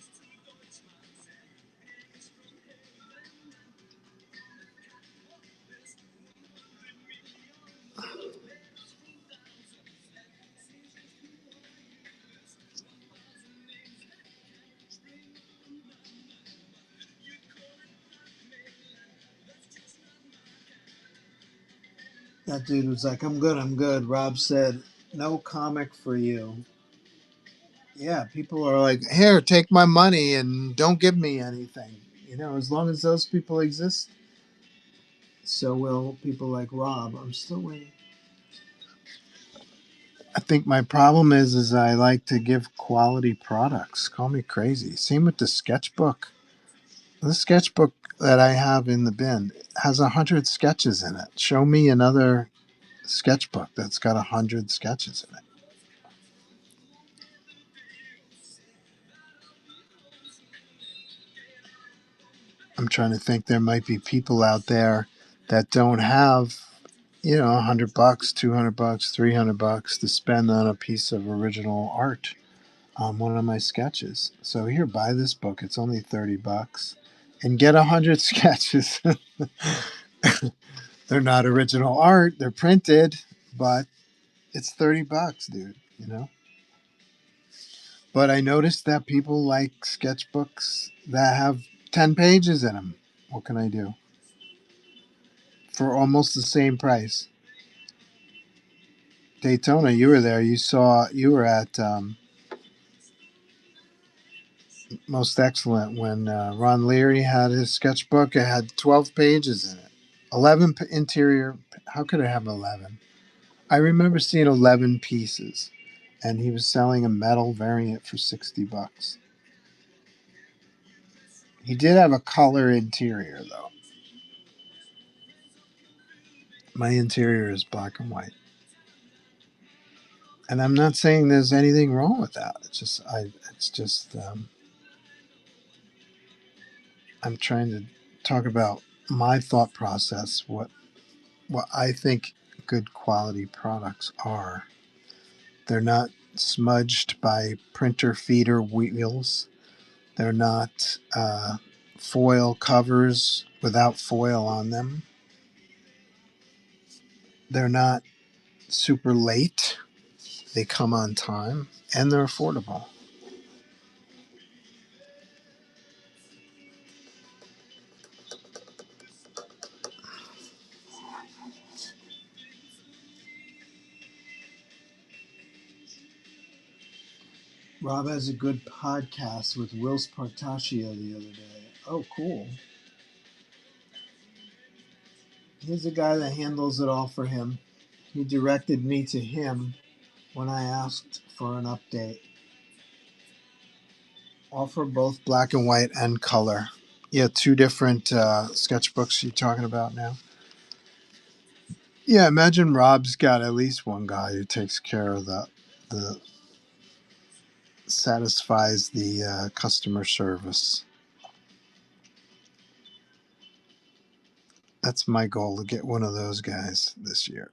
That dude was like, I'm good, I'm good. Rob said, no comic for you. Yeah, people are like, here, take my money and don't give me anything. As long as those people exist, so will people like Rob. I'm still waiting. I think my problem is I like to give quality products. Call me crazy. Same with the sketchbook. The sketchbook that I have in the bin has 100 sketches in it. Show me another sketchbook that's got 100 sketches in it. I'm trying to think. There might be people out there that don't have, $100, $200, $300 to spend on a piece of original art on one of my sketches. So here, buy this book. It's only $30, and get 100 sketches. They're not original art. They're printed, but it's $30, dude. But I noticed that people like sketchbooks that have 10 pages in them. What can I do? For almost the same price. Daytona, you were there. You were at Most Excellent when Ron Leary had his sketchbook. It had 12 pages in it. 11 interior. How could it have 11? I remember seeing 11 pieces, and he was selling a metal variant for $60. He did have a color interior, though. My interior is black and white. And I'm not saying there's anything wrong with that. I'm trying to talk about my thought process, what I think good quality products are. They're not smudged by printer feeder wheels. They're not foil covers without foil on them. They're not super late. They come on time, and they're affordable. Rob has a good podcast with Will Spartaccio the other day. Oh, cool. He's the guy that handles it all for him. He directed me to him when I asked for an update. Offer both black and white and color. Yeah, two different sketchbooks you're talking about now. Yeah, imagine Rob's got at least one guy who takes care of the satisfies the customer service. That's my goal, to get one of those guys this year.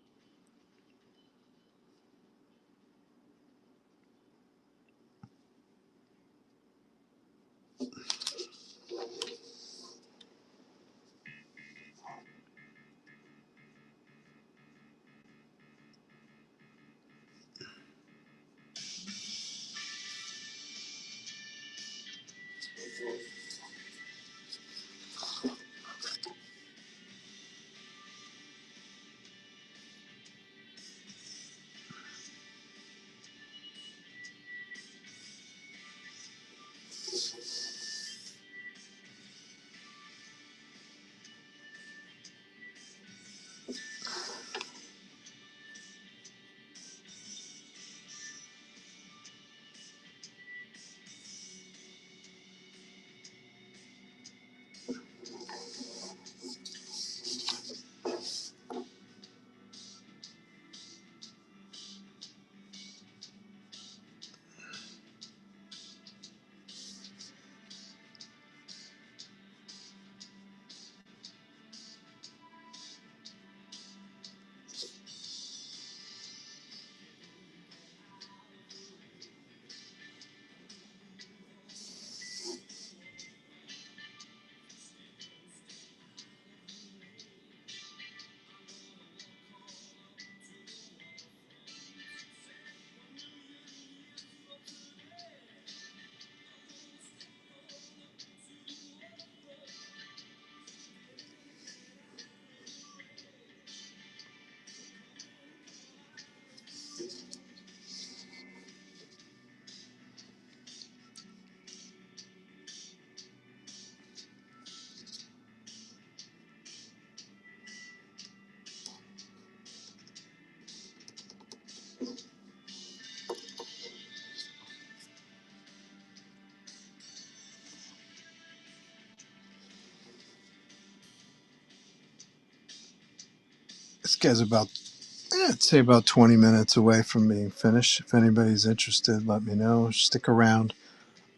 This guy's I'd say about 20 minutes away from being finished. If anybody's interested, let me know. Stick around.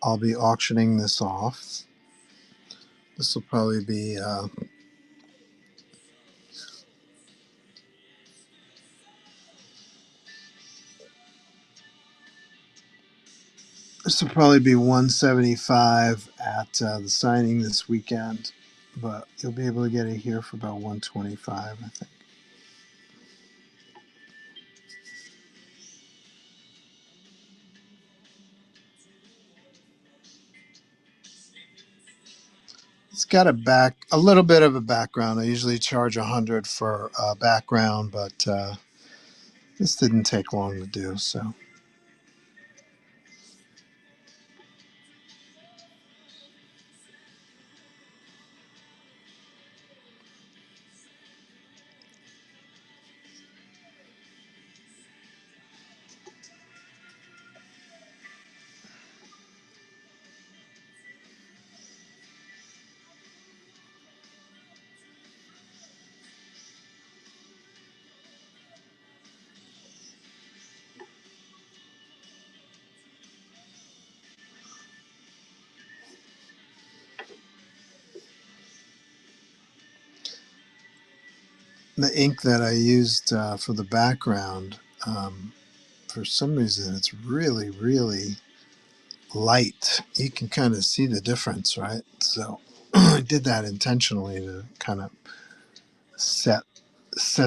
I'll be auctioning this off. This will probably be this will probably be 175 at the signing this weekend, but you'll be able to get it here for about 125, I think. It's got a little bit of a background. I usually charge 100 for a background, but this didn't take long to do. So the ink that I used for the background, for some reason, it's really, really light. You can kind of see the difference, right? So I did that intentionally to kind of set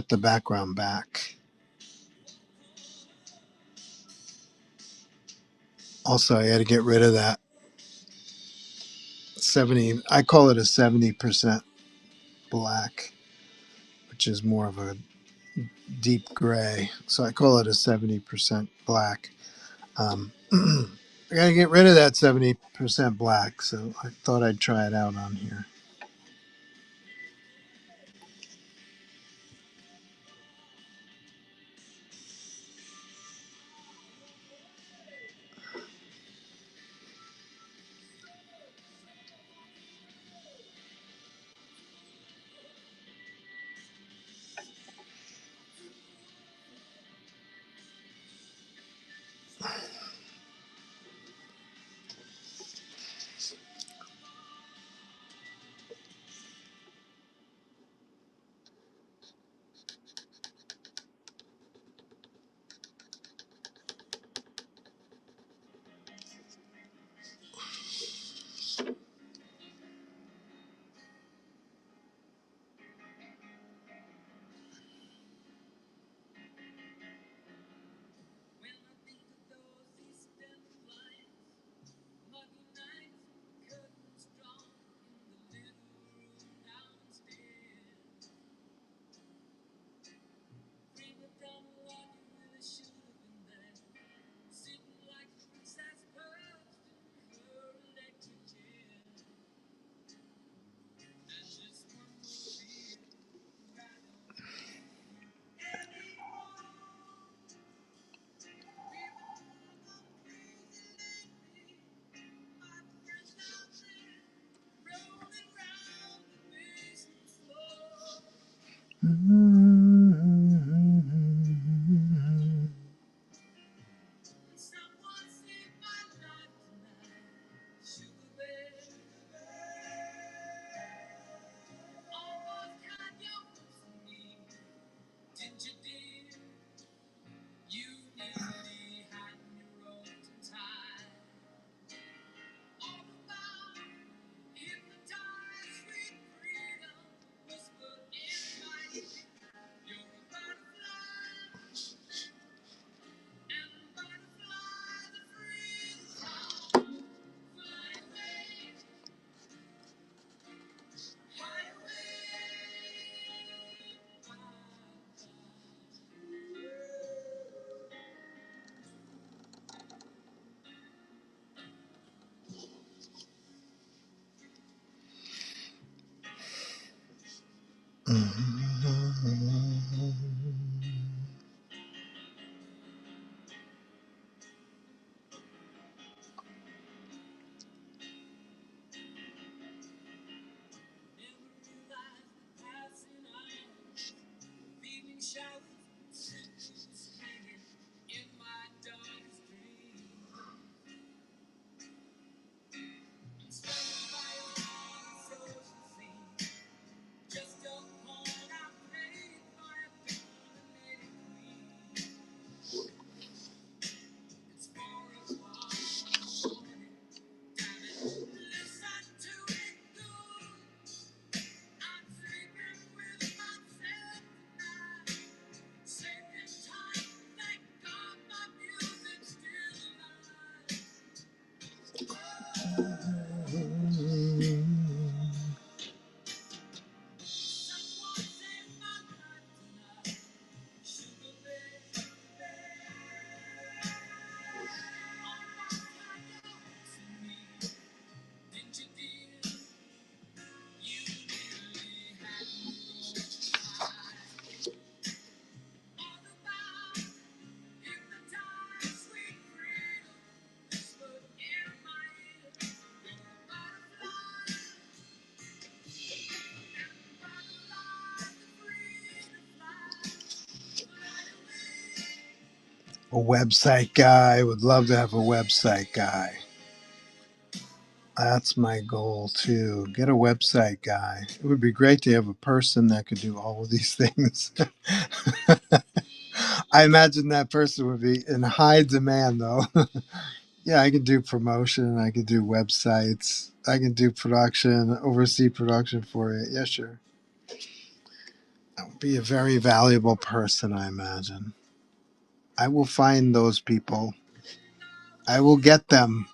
the background back. Also, I had to get rid of that 70. I call it a 70% black, which is more of a deep gray. So I call it a 70% black. I gotta get rid of that 70% black. So I thought I'd try it out on here. A website guy. Would love to have a website guy. That's my goal too. Get a website guy. It would be great to have a person that could do all of these things. I imagine that person would be in high demand though. Yeah, I could do promotion. I could do websites. I can do production, oversee production for it. Yeah, sure. I would be a very valuable person, I imagine. I will find those people. I will get them.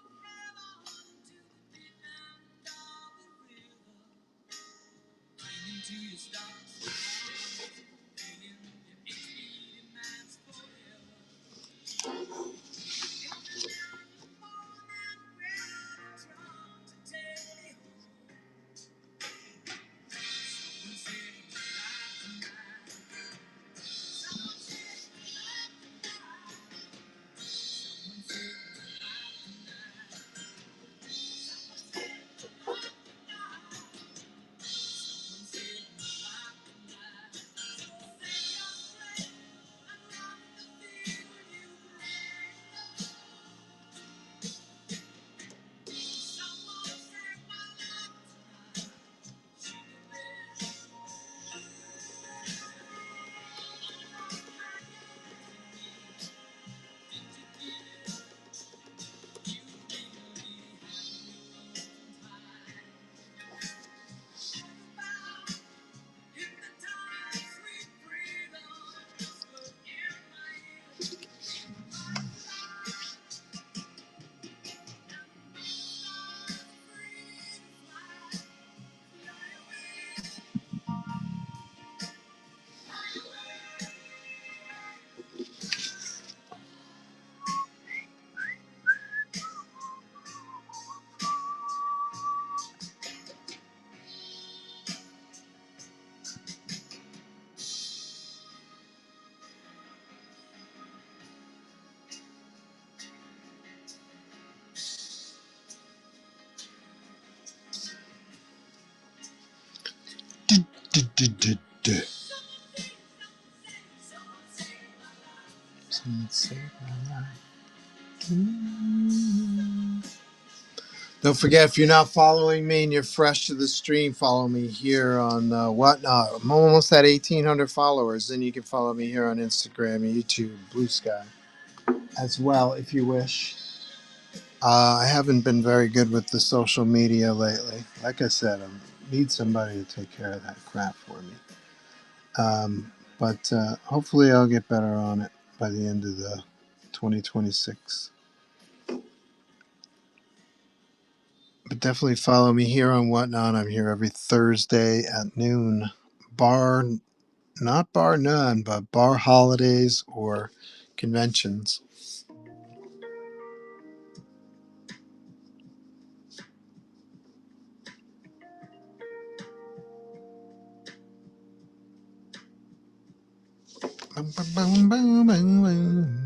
Don't forget, if you're not following me and you're fresh to the stream, follow me here on Whatnot. I'm almost at 1,800 followers. Then you can follow me here on Instagram, YouTube, Blue Sky as well if you wish. I haven't been very good with the social media lately. Like I said, I need somebody to take care of that crap for me. But hopefully I'll get better on it by the end of the 2026. But definitely follow me here on Whatnot. I'm here every Thursday at noon. Not bar none, but bar holidays or conventions. Boom, boom, boom, boom, boom, boom.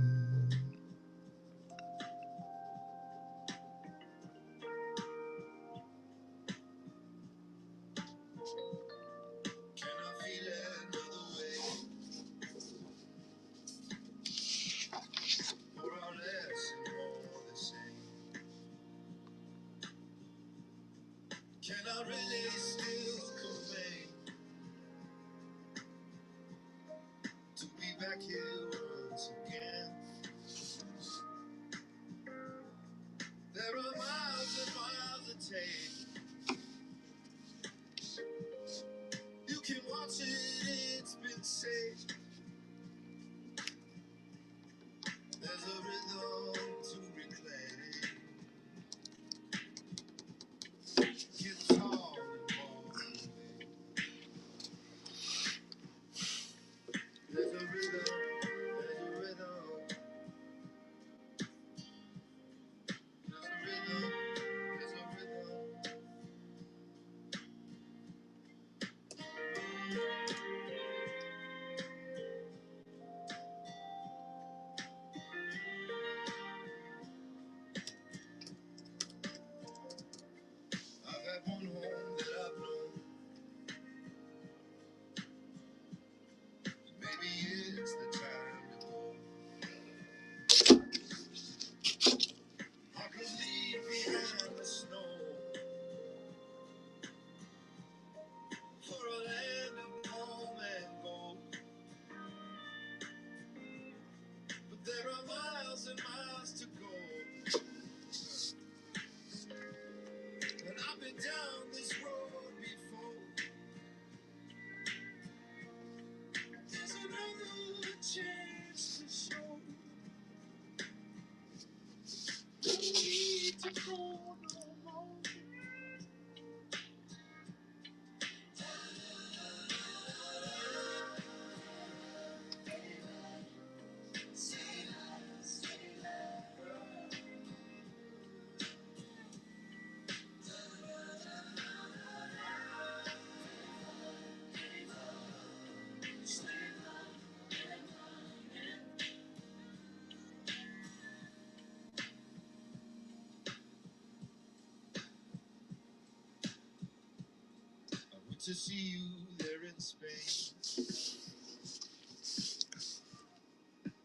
To see you there in Spain,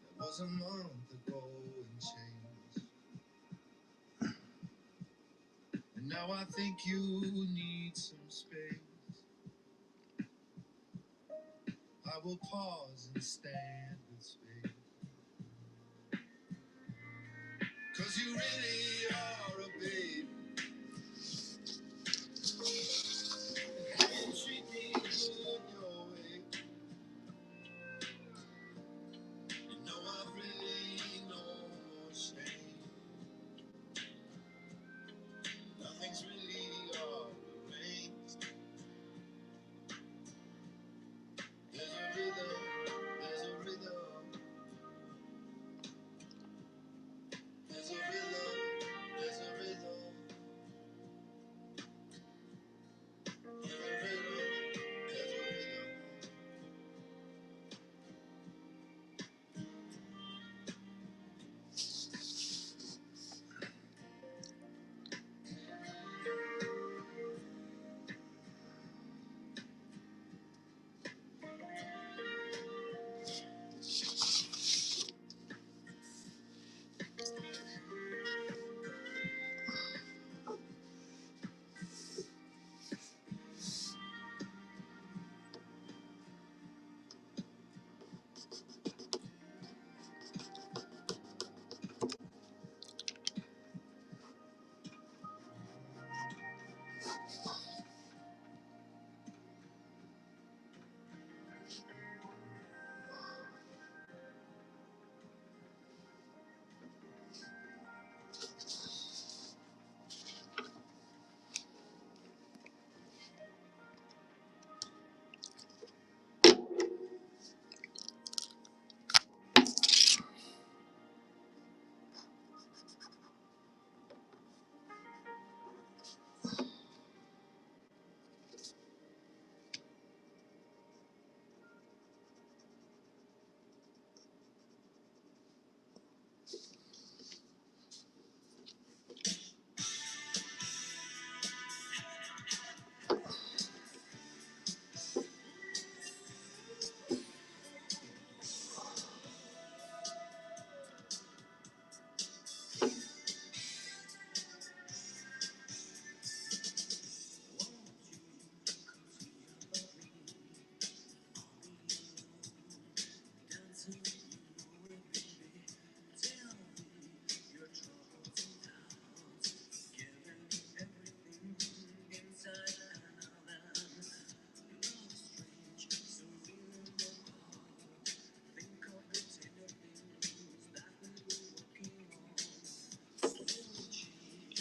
that was a month ago and change. And now I think you need some space. I will pause and stand with space. 'Cause you really are a babe. And treat me good your way. You know I've really no more shame. Nothing's really off the range. There's a rhythm, there's a rhythm, there's a rhythm, there's a rhythm, there's a rhythm, there's a rhythm.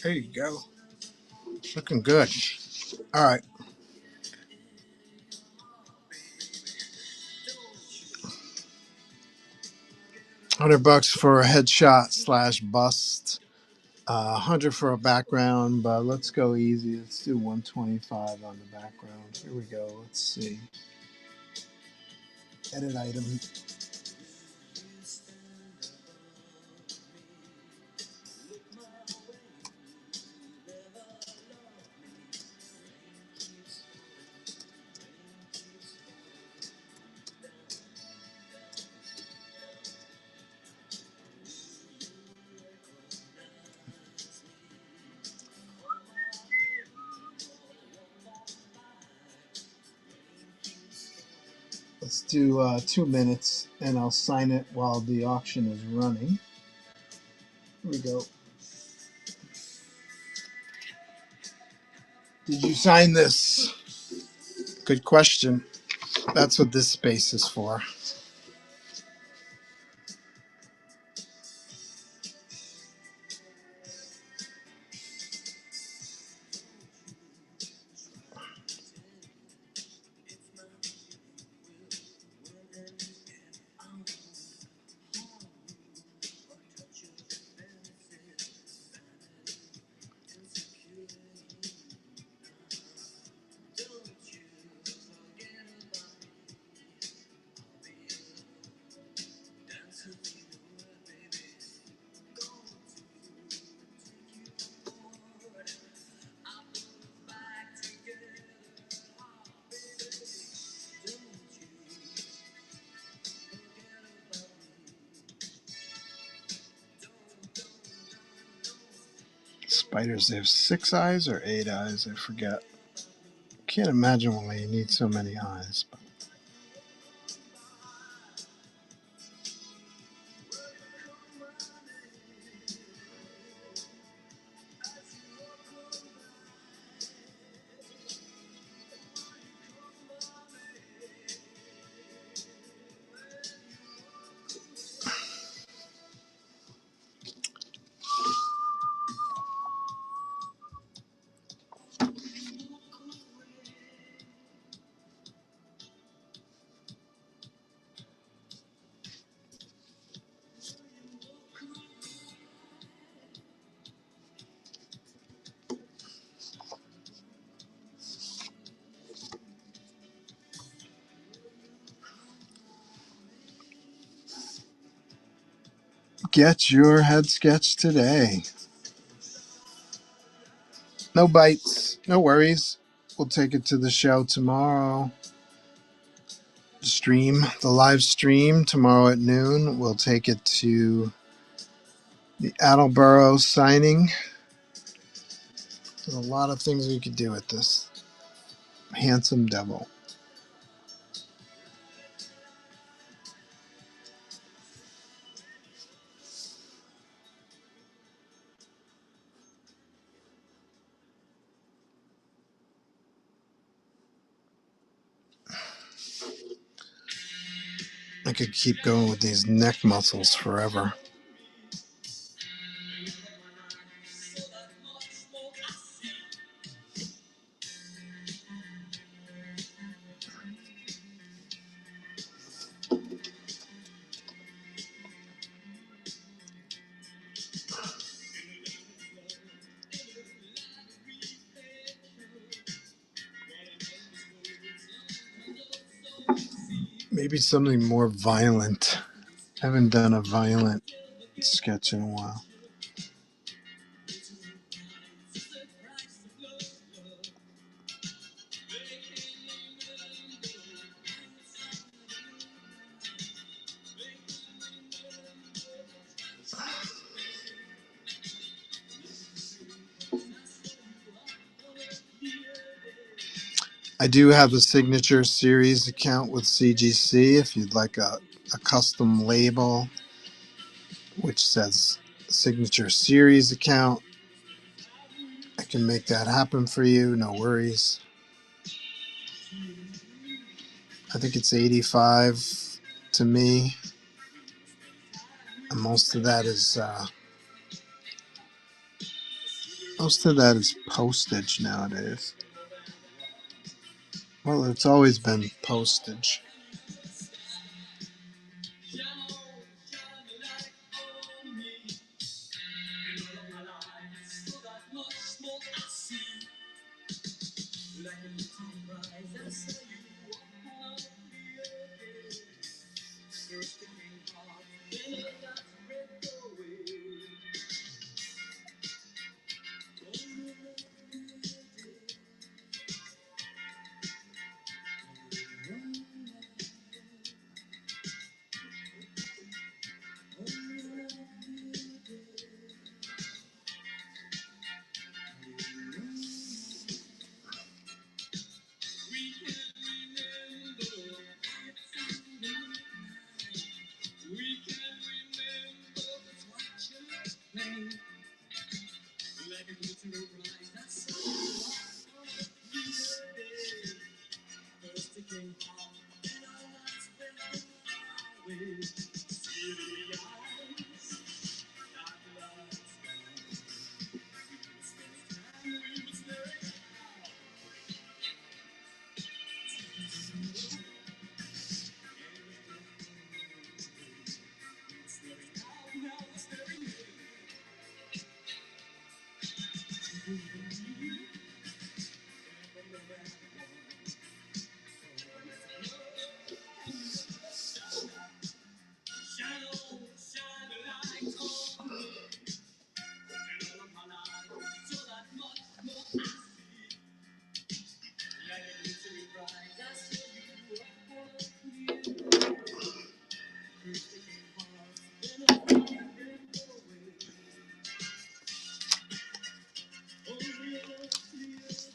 There you go. Looking good. All right. 100 bucks for a headshot slash bust. 100 for a background, but let's go easy. Let's do 125 on the background. Here we go. Let's see. Edit item. Let's do 2 minutes, and I'll sign it while the auction is running. Here we go. Did you sign this? Good question. That's what this space is for. spiders. They have 6 eyes or 8 eyes. I forget. Can't imagine why you need so many eyes. But get your head sketch today. No bites, no worries. We'll take it to the show tomorrow. The live stream tomorrow at noon. We'll take it to the Attleboro signing. There's a lot of things we could do with this handsome devil. I could keep going with these neck muscles forever. Maybe something more violent. I haven't done a violent sketch in a while. I do have a signature series account with CGC if you'd like a custom label which says signature series account. I can make that happen for you, no worries. I think it's 85 to me. And most of that is postage nowadays. Well, it's always been postage.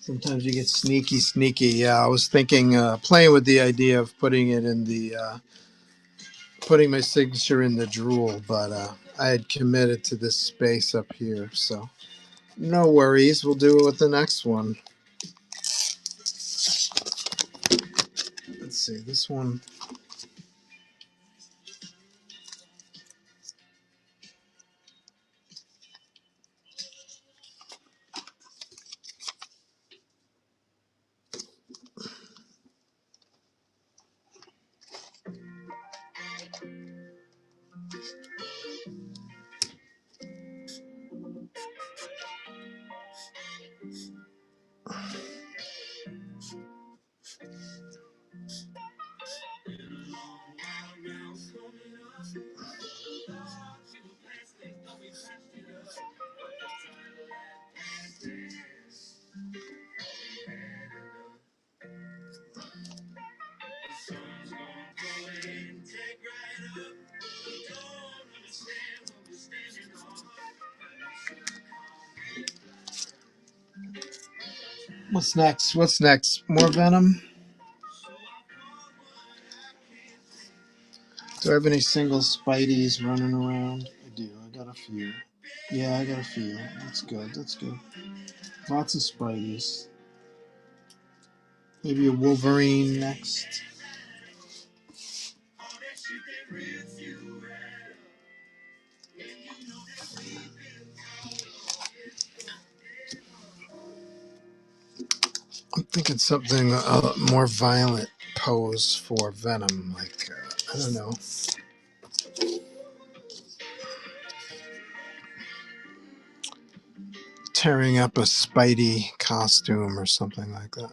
Sometimes you get sneaky. Yeah, I was thinking, playing with the idea of putting it in the, putting my signature in the drool, but I had committed to this space up here, so no worries. We'll do it with the next one. Let's see, this one. What's next? What's next? More Venom? Do I have any single Spideys running around? I do. I got a few. Yeah, I got a few. That's good. That's good. Lots of Spideys. Maybe a Wolverine next. I'm thinking something more violent pose for Venom. Like, I don't know. Tearing up a Spidey costume or something like that.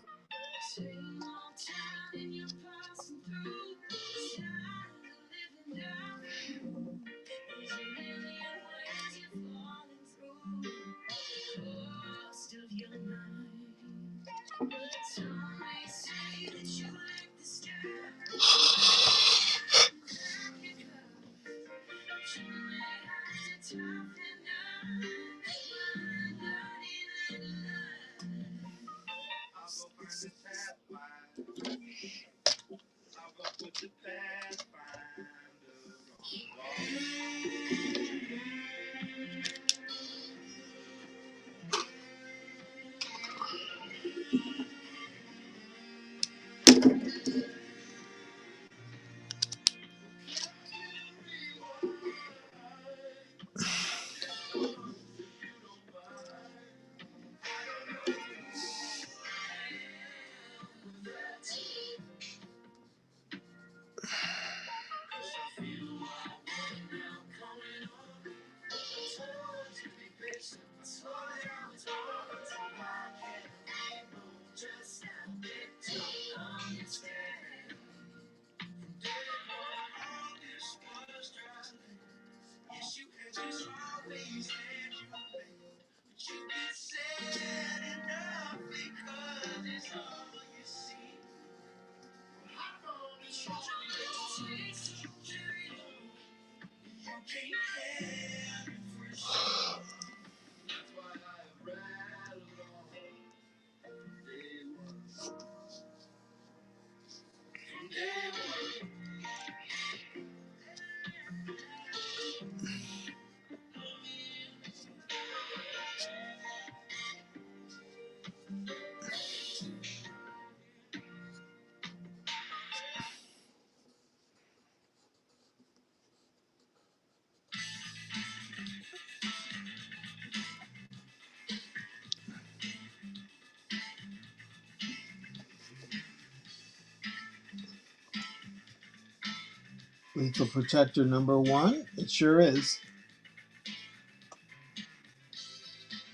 Lethal Protector #1. It sure is.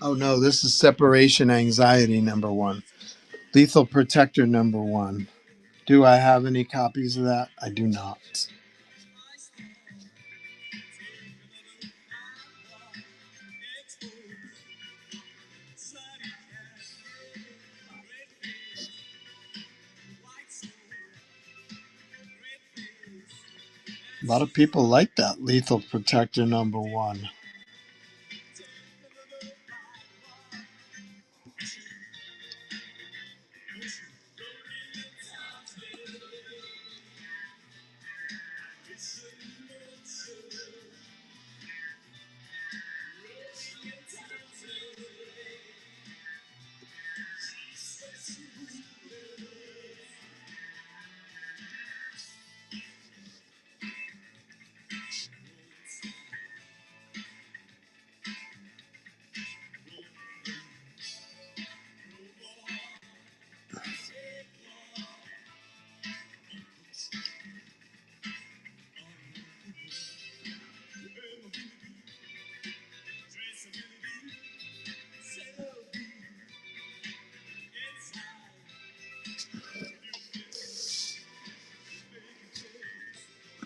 Oh no, this is Separation Anxiety #1. Lethal Protector #1. Do I have any copies of that? I do not. A lot of people like that Lethal Protector #1.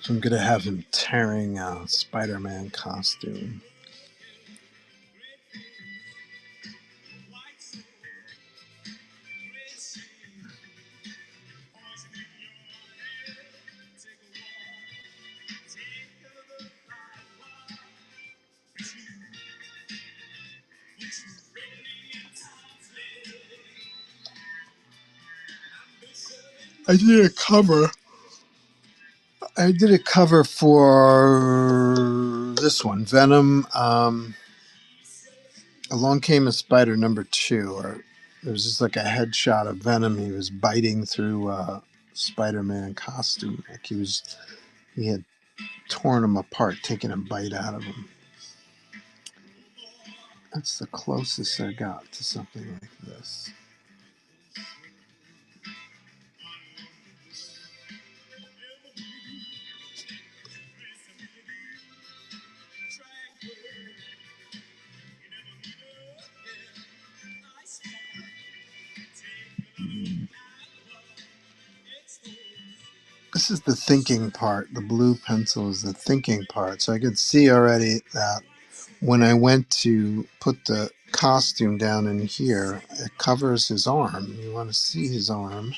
I'm gonna have him tearing a Spider-Man costume. I did a cover. I did a cover for this one, Venom. Along Came a Spider #2, or it was just like a headshot of Venom. He was biting through a Spider-Man costume, like he had torn him apart, taking a bite out of him. That's the closest I got to something like this. This is the thinking part. The blue pencil is the thinking part. So I could see already that when I went to put the costume down in here, it covers his arm. You want to see his arm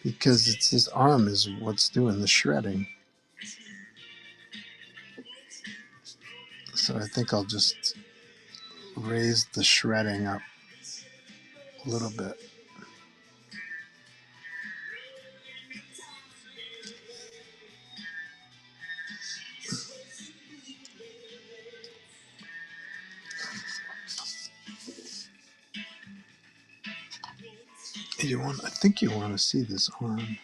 because it's his arm is what's doing the shredding. So I think I'll just raise the shredding up a little bit. I think you want to see this arm.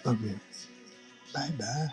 Okay. Bye bye.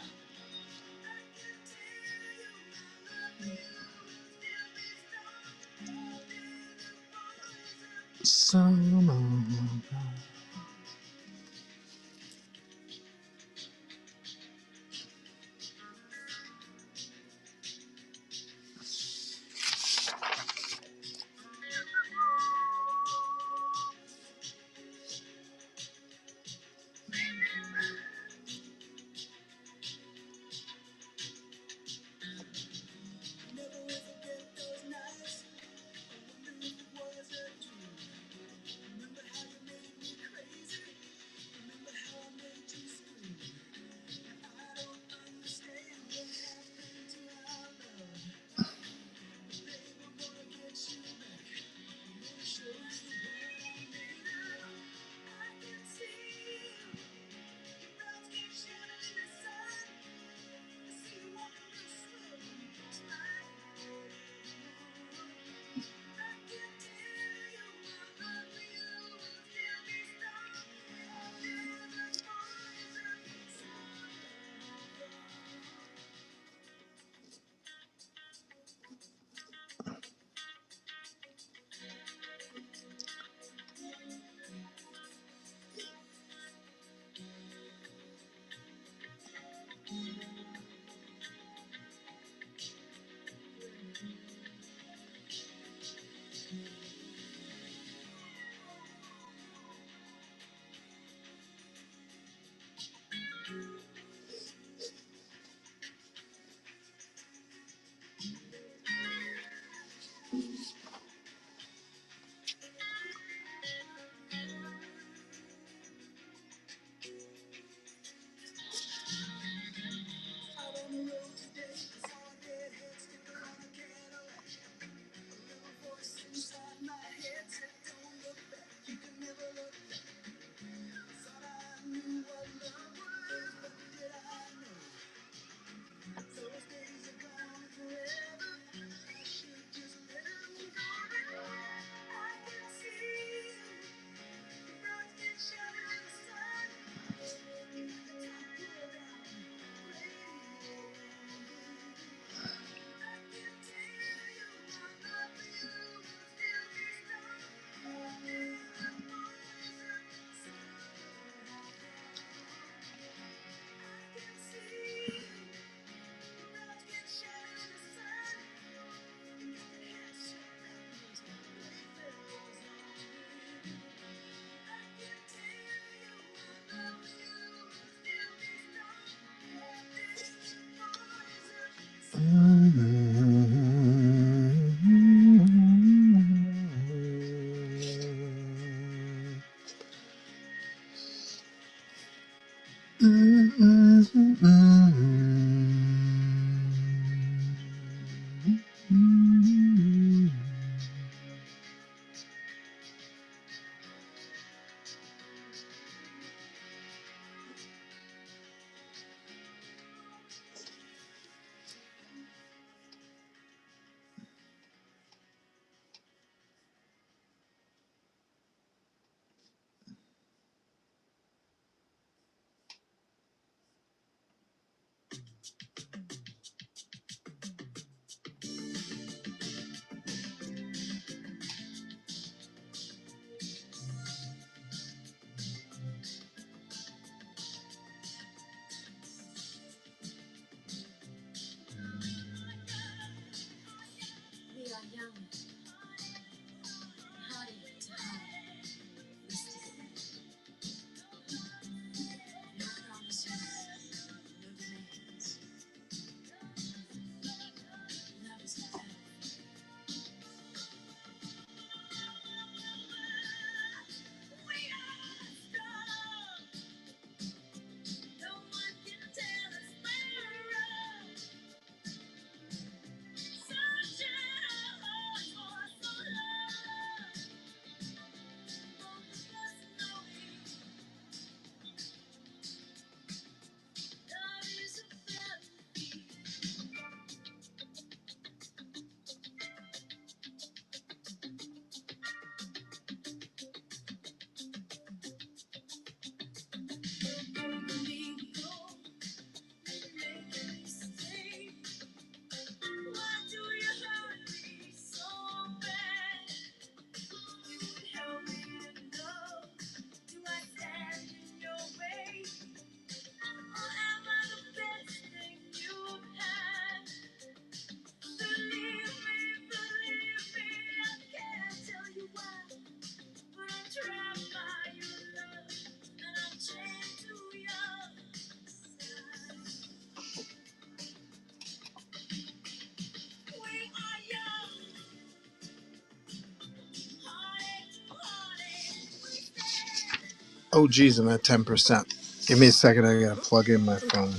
Oh, geez, I'm at 10%. Give me a second. I gotta plug in my phone.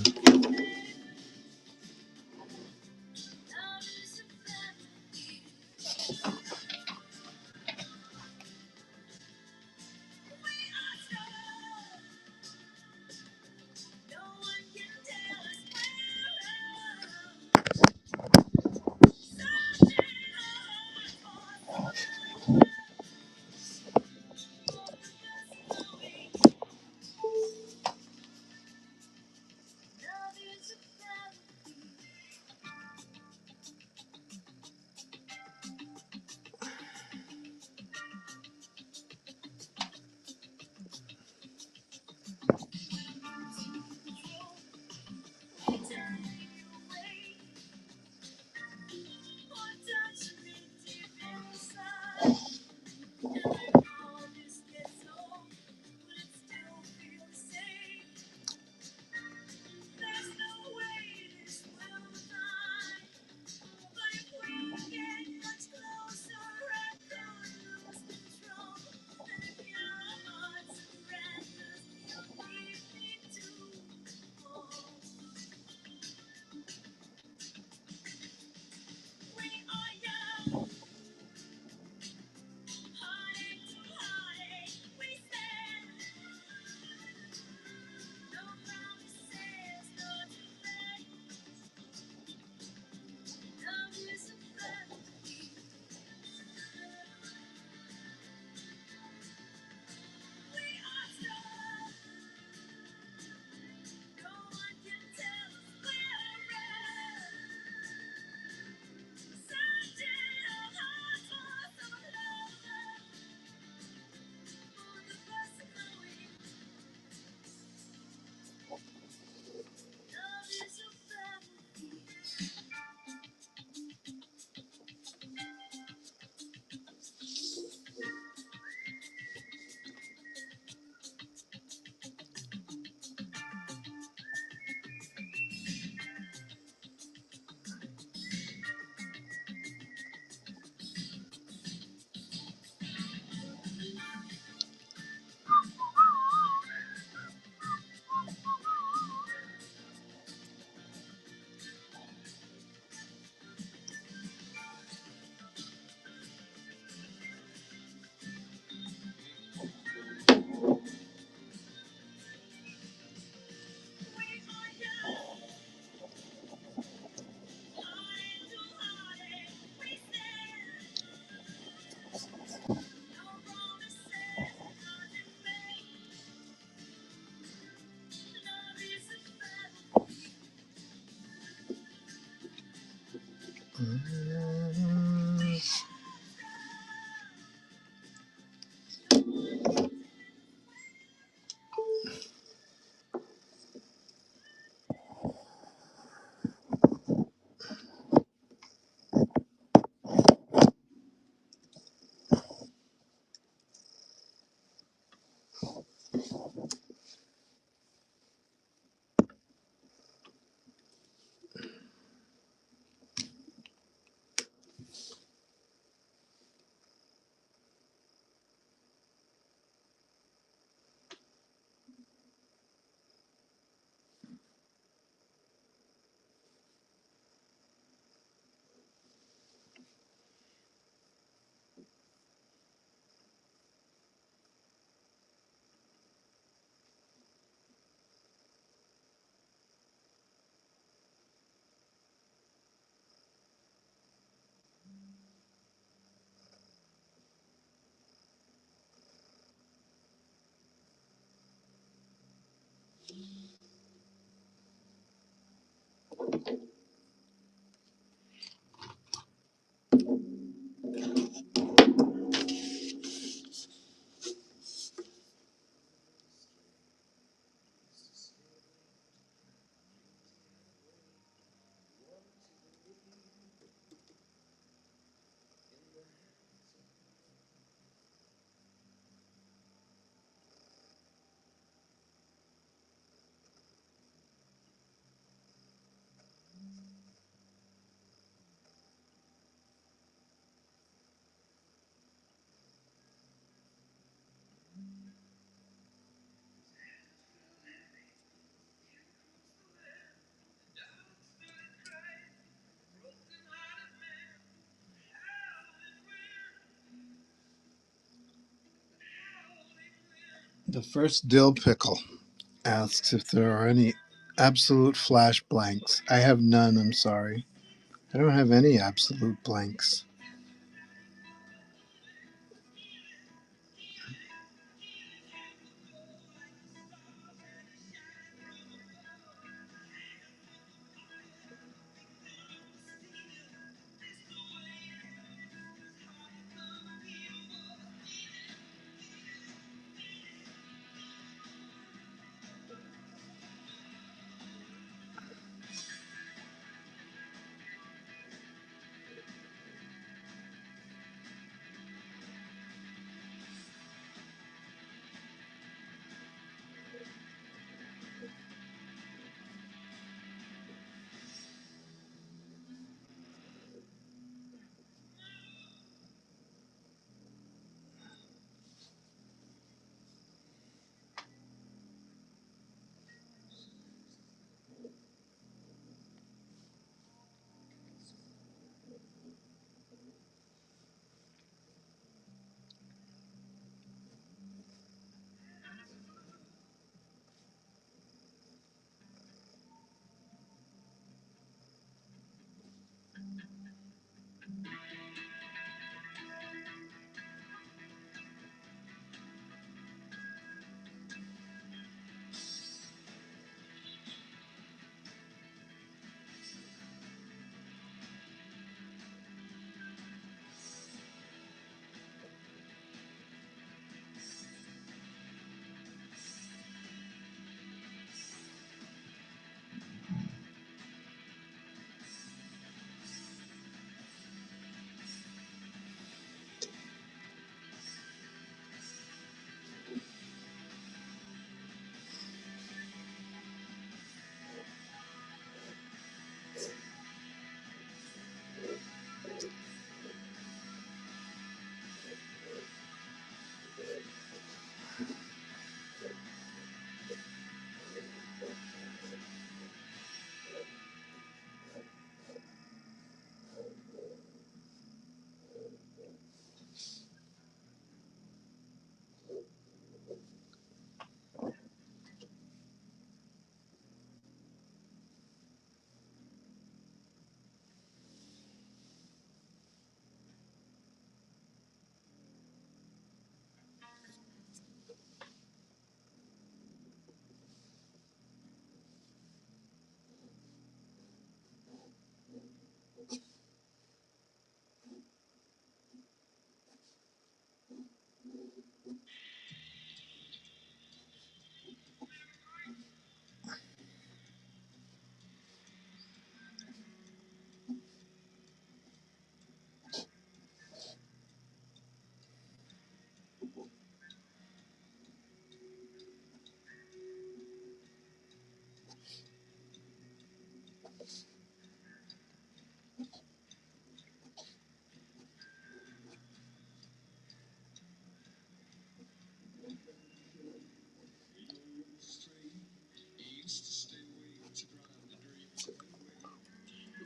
The first dill pickle asks if there are any absolute flash blanks. I have none, I'm sorry. I don't have any absolute blanks.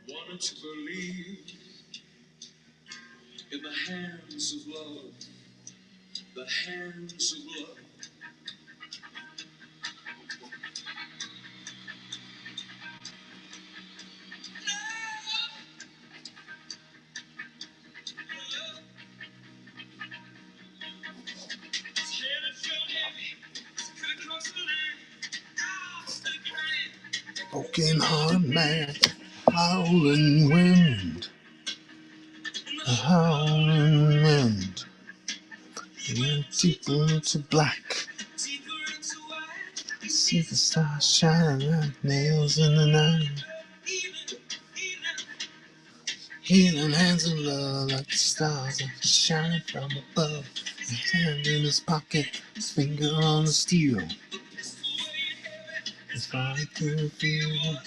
Wanted to believe in the hands of love, the hands of love. Broken heart man, howling wind, a howling wind. Yeah, deeper into black. See the stars shining like nails in the night. Healing hands of love like the stars shining from above. His hand in his pocket, his finger on the steel. His body could feel.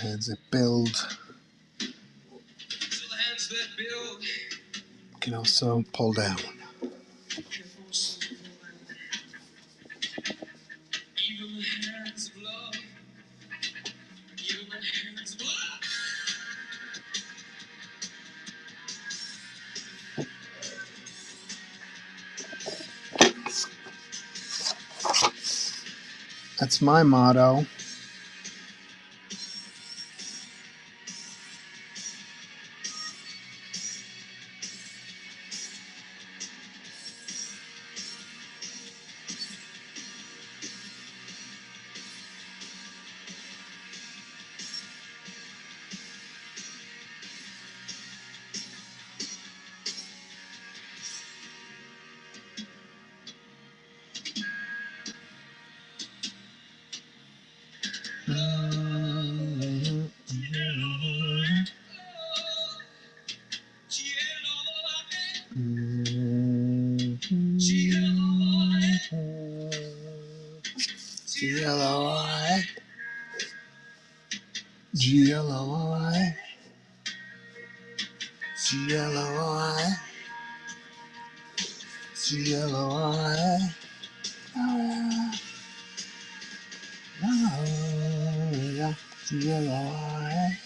Hands that build. Can also pull down. That's my motto. G-L-O-I, G-L-O-I, G-L-O-I, G-L-O-I, G-L-O-I.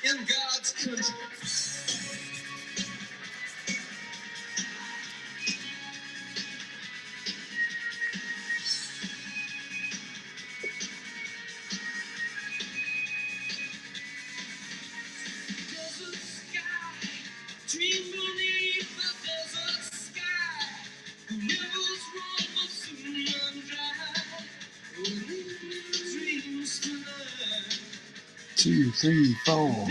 In God's country. Desert sky, dream beneath the desert sky. The rivers run, but soon run dry. Dreams tonight. 2, 3, 4.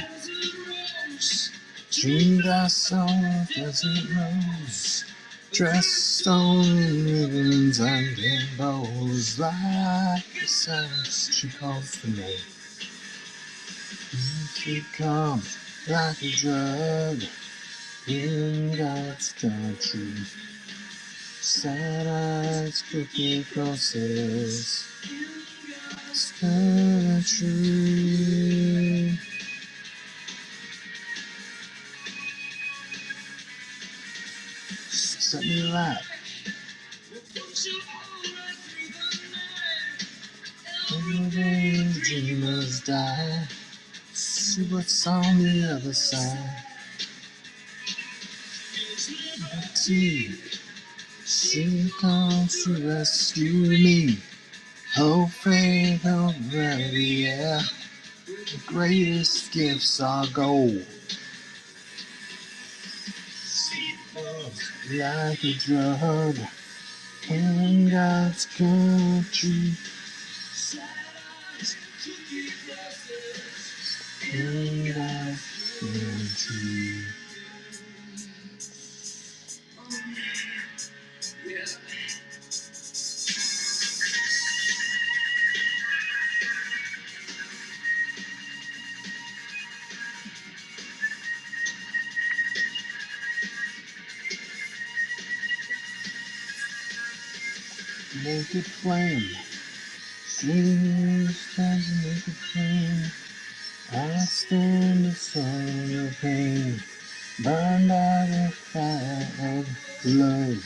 Dreamed I saw desert rose, dressed all in ribbons and rainbows, like the sound she calls for me. She comes like a drug in God's country. Sad eyes, crooked crosses, God's country. Set me right. Every day dreamers die. See what's on the other side. But she comes to rescue me. Hope, faith, hope, gravity, yeah. The greatest gifts are gold. Like a drug in God's country. In God's country. Naked flame, dreams stand to naked flame. I stand the sun of pain, burned by the fire of love.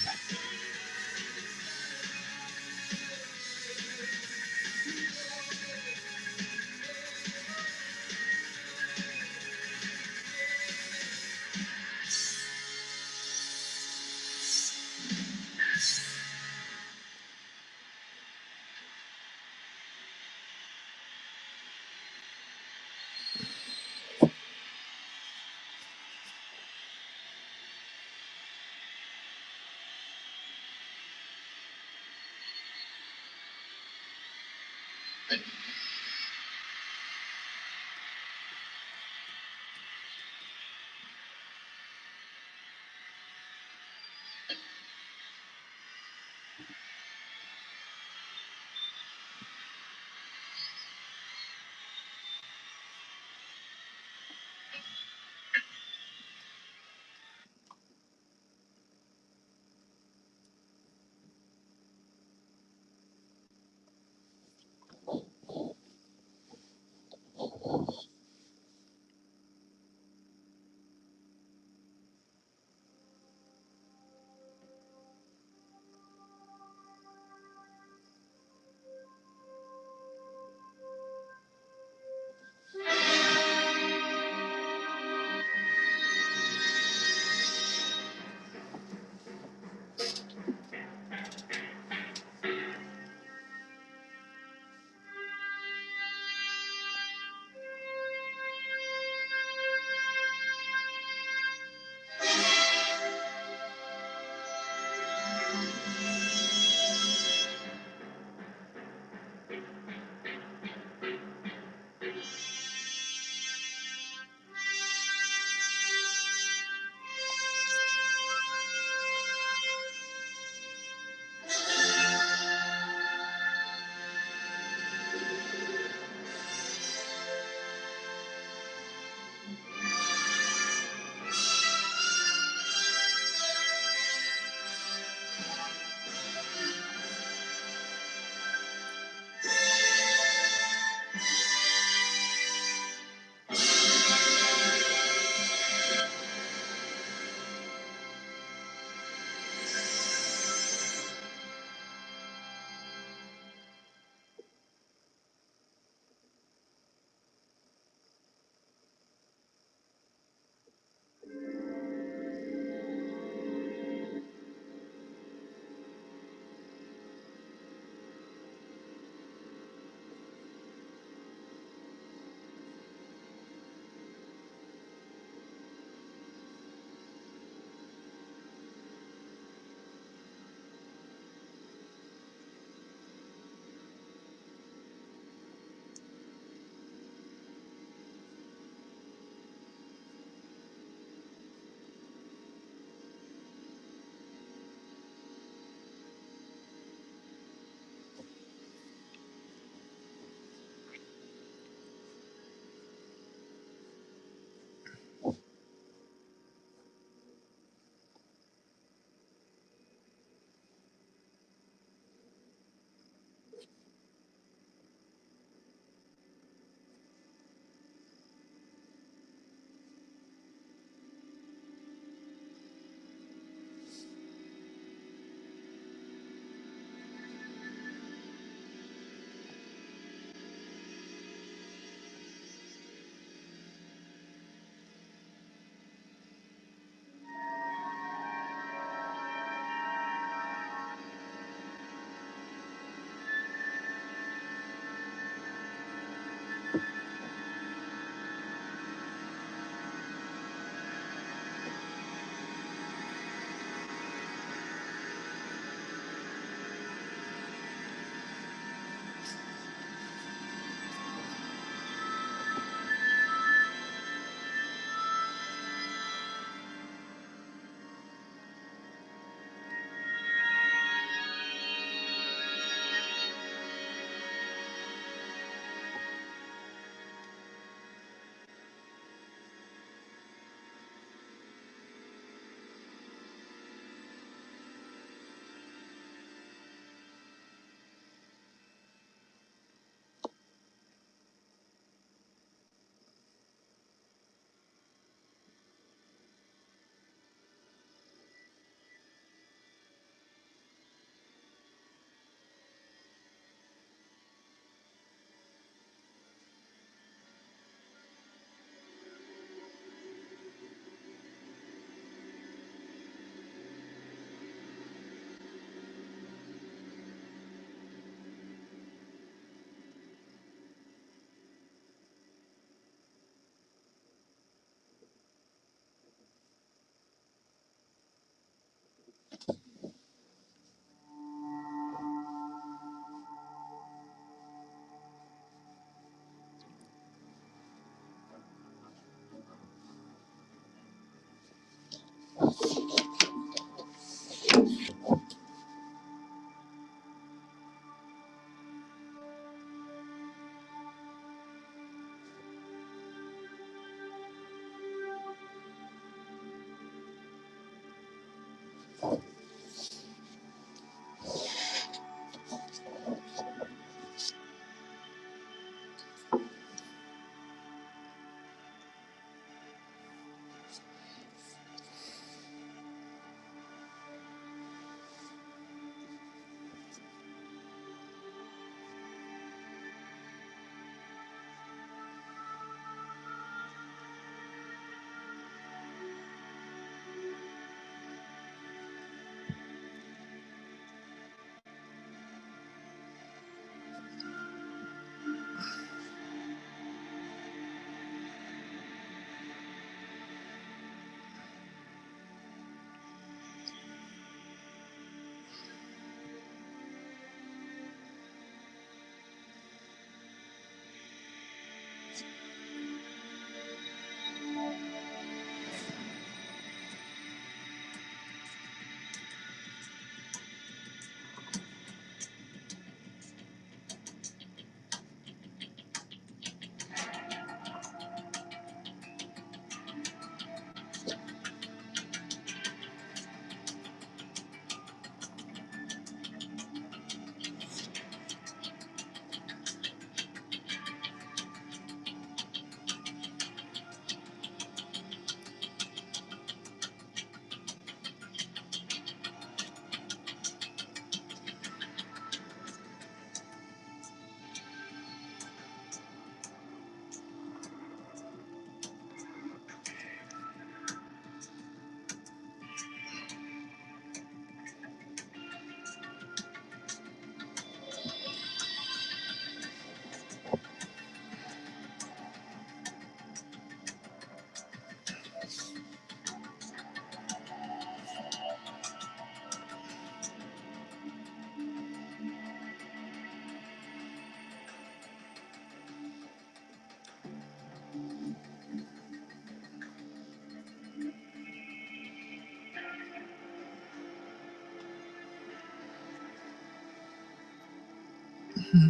Okay,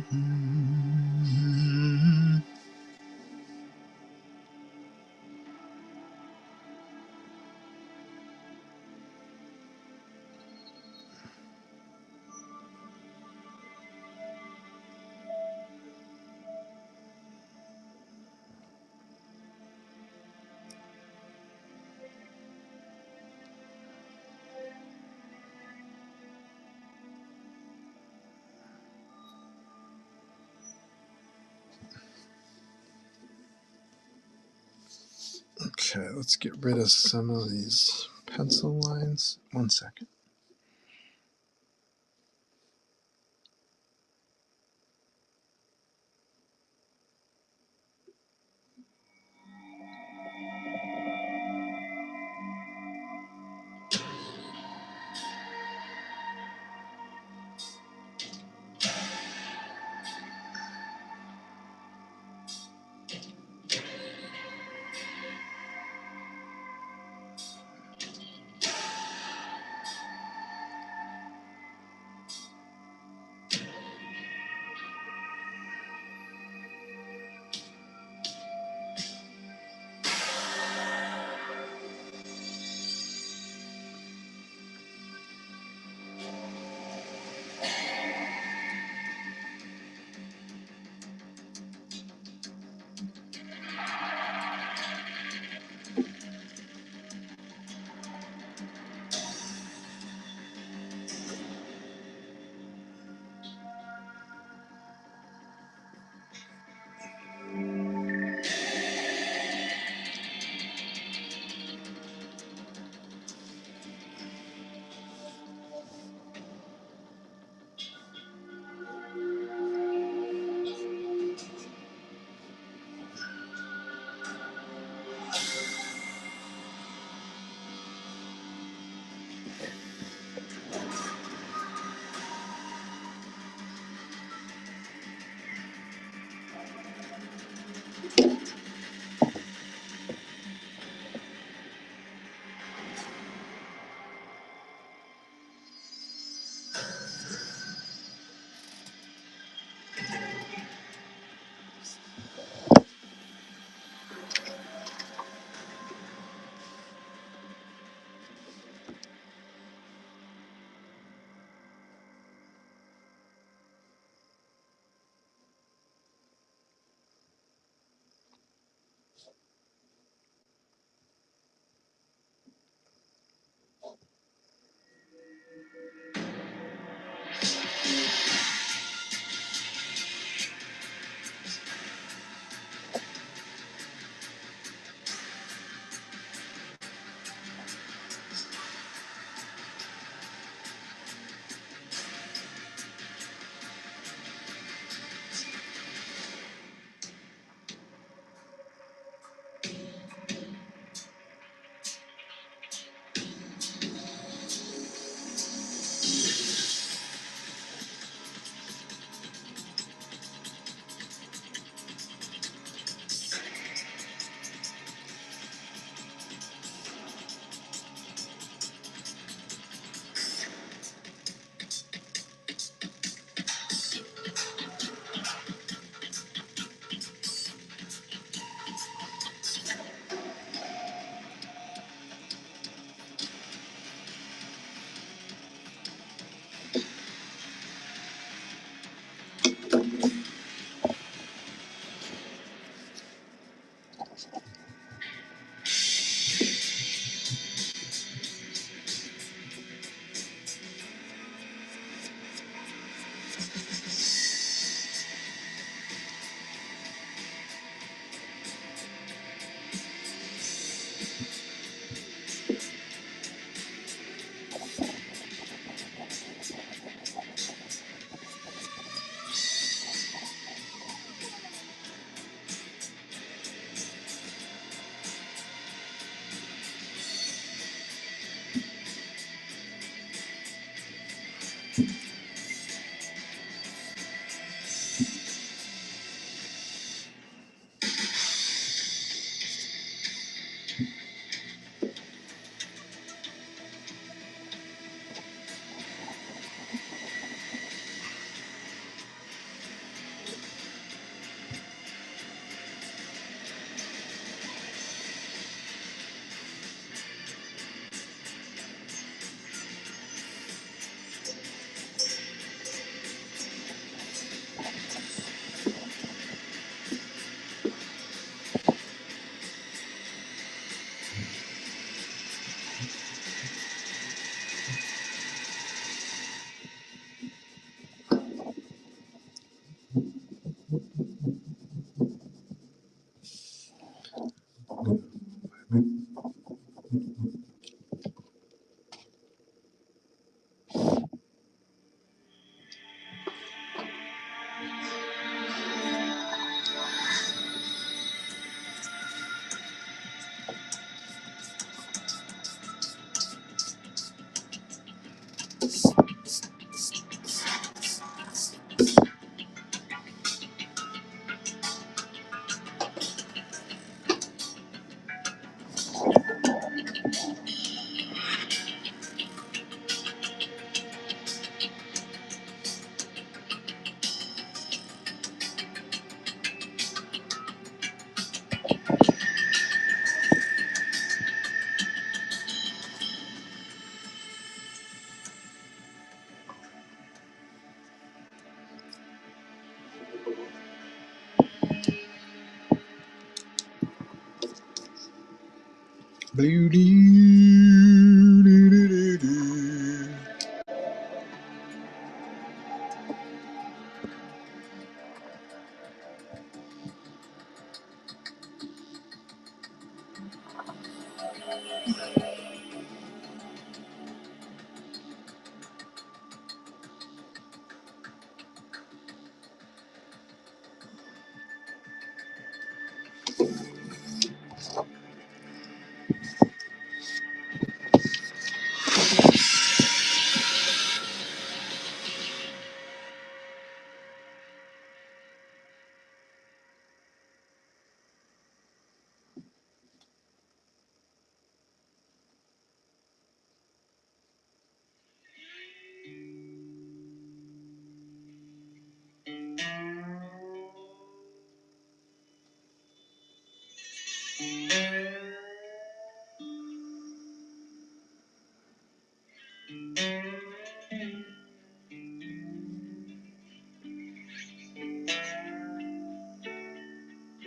let's get rid of some of these pencil lines. 1 second. Blue doo, doo, doo, doo, doo.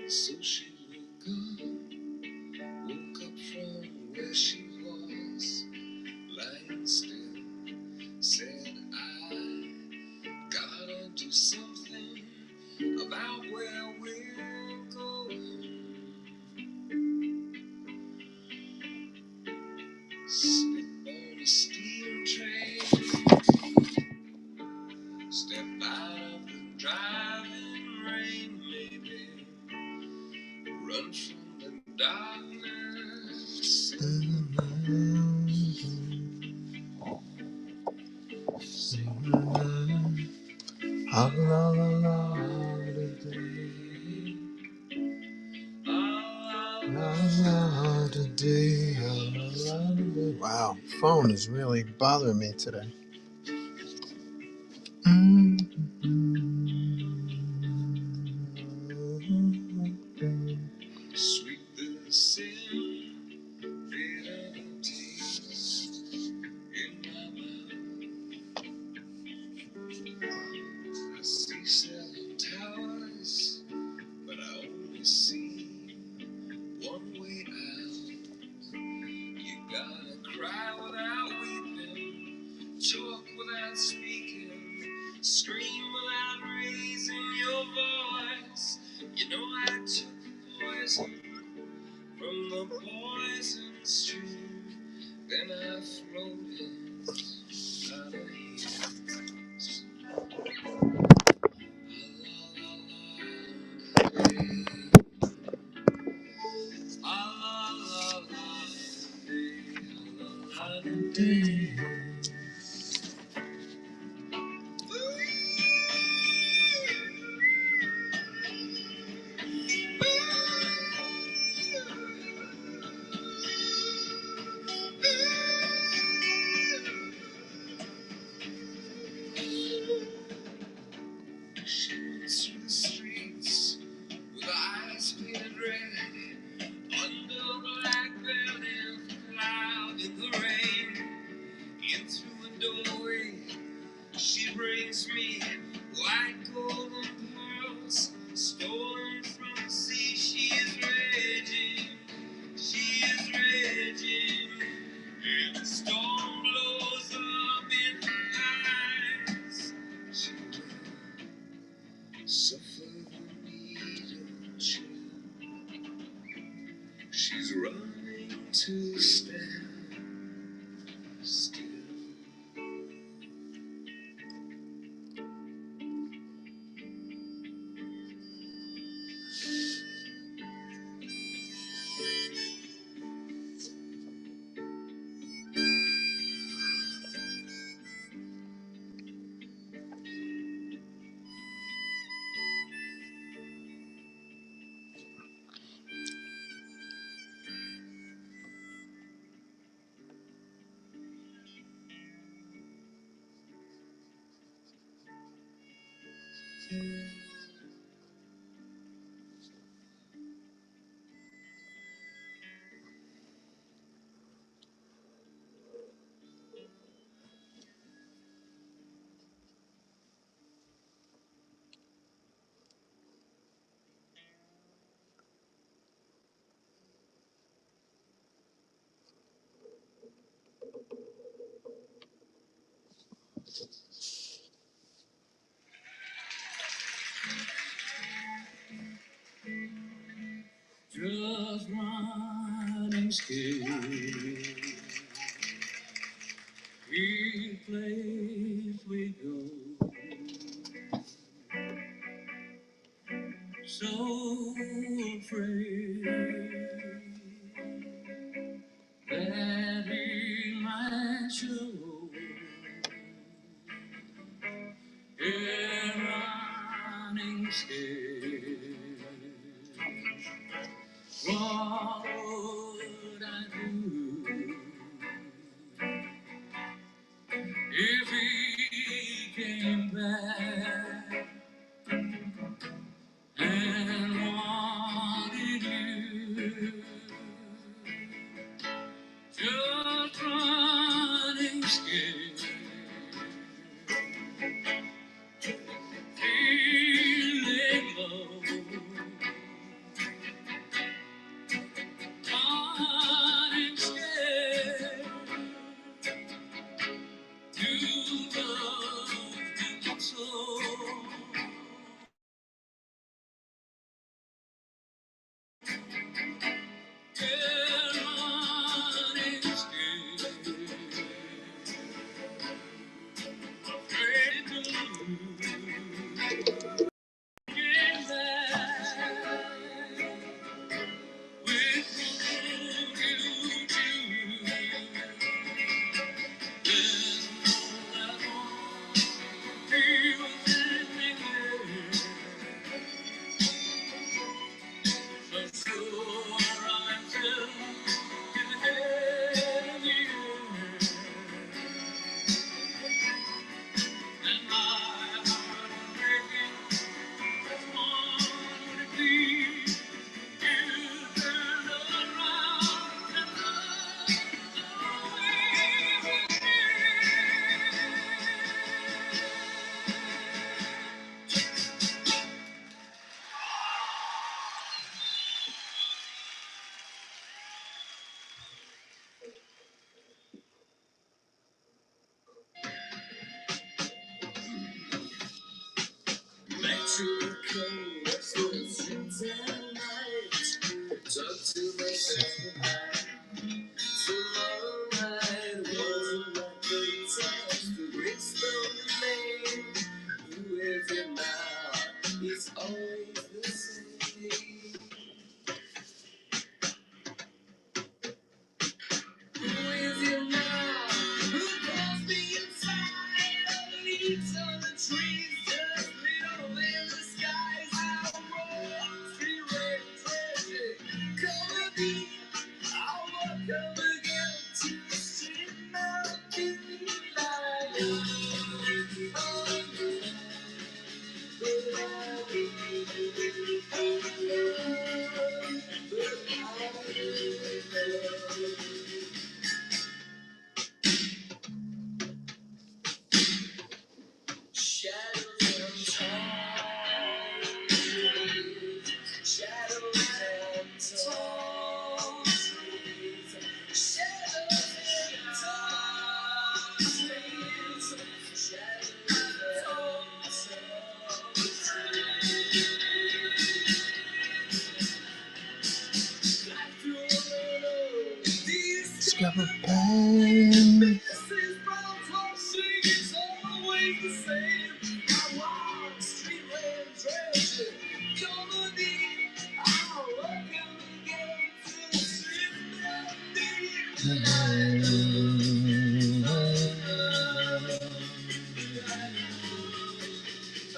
So she woke up from where she was, lying still, said, I gotta do something about where we're going. Step on a steam train, step out of the driving rain, maybe run from the darkness. Ah, la, la, la, today. La, la, today. La, la, today. Wow, phone is really bothering me today. Sweet little sin, bitter taste in my mouth. I see seven towers, but I only see one way out. You gotta cry without weeping, talk without speaking, scream without raising your voice. You know I took poison from the poison stream, then I floated out of here. She runs through the streets with eyes painted red, under a black velvet cloud in the rain. In through a doorway, she brings me white golden pearls, stolen from the sea. She is raging, she is raging, and the storm blows up in her eyes. She will suffer the needle chill. She's running to stand still. scared. Each place we go, so afraid that he might show a running scared. What would I do if he came back and wanted you? Just running scared, feeling low, running scared to love him so. Mexico, streets at night. Talk to myself about tomorrow night. Wasn't like the test. The rich don't name. Who is it now? It's always the same. Who is it now? Who calls me inside? All the leaves on the trees just little in the skies. I'll roll three red treasure. Come with me. I'll walk up again to see mountain light. Shadows and tall trees, shadows and tall trees, shadows and tall trees, shadows and tall trees. Discover pain.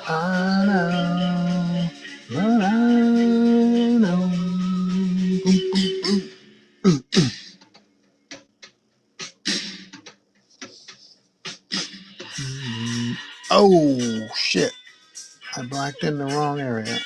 I know, but I know. Boom, boom, boom. Oh, shit. I blacked in the wrong area.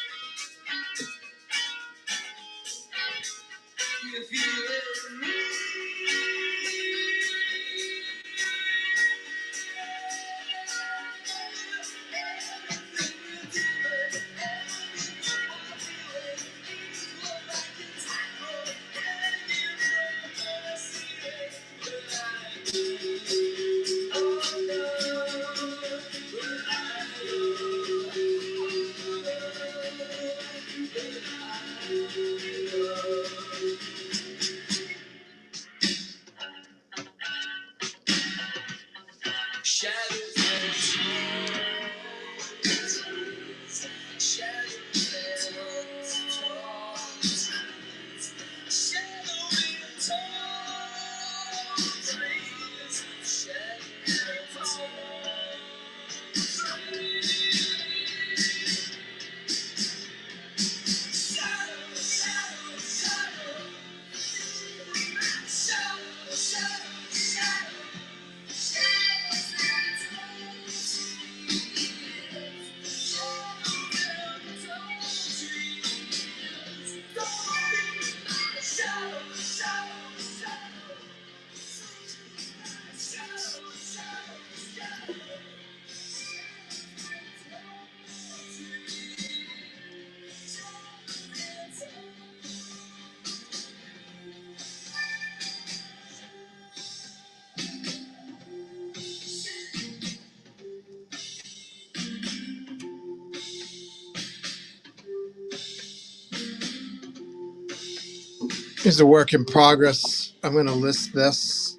Is a work in progress. I'm going to list this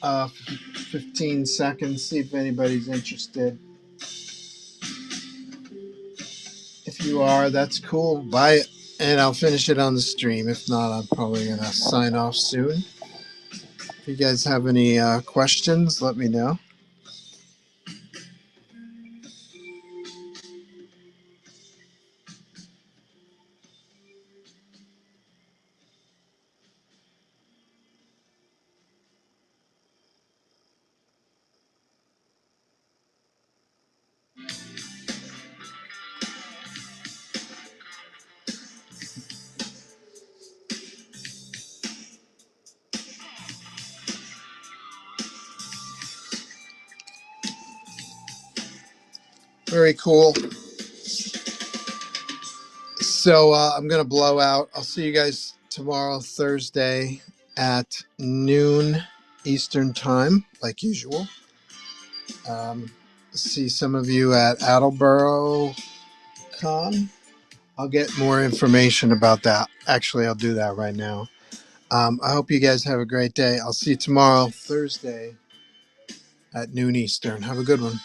15 seconds, see if anybody's interested. If you are, that's cool. Buy it, and I'll finish it on the stream. If not, I'm probably going to sign off soon. If you guys have any questions, let me know. Very cool. So I'm going to blow out. I'll see you guys tomorrow, Thursday at noon Eastern time, like usual. See some of you at Attleboro Con. I'll get more information about that. Actually, I'll do that right now. I hope you guys have a great day. I'll see you tomorrow, Thursday at noon Eastern. Have a good one.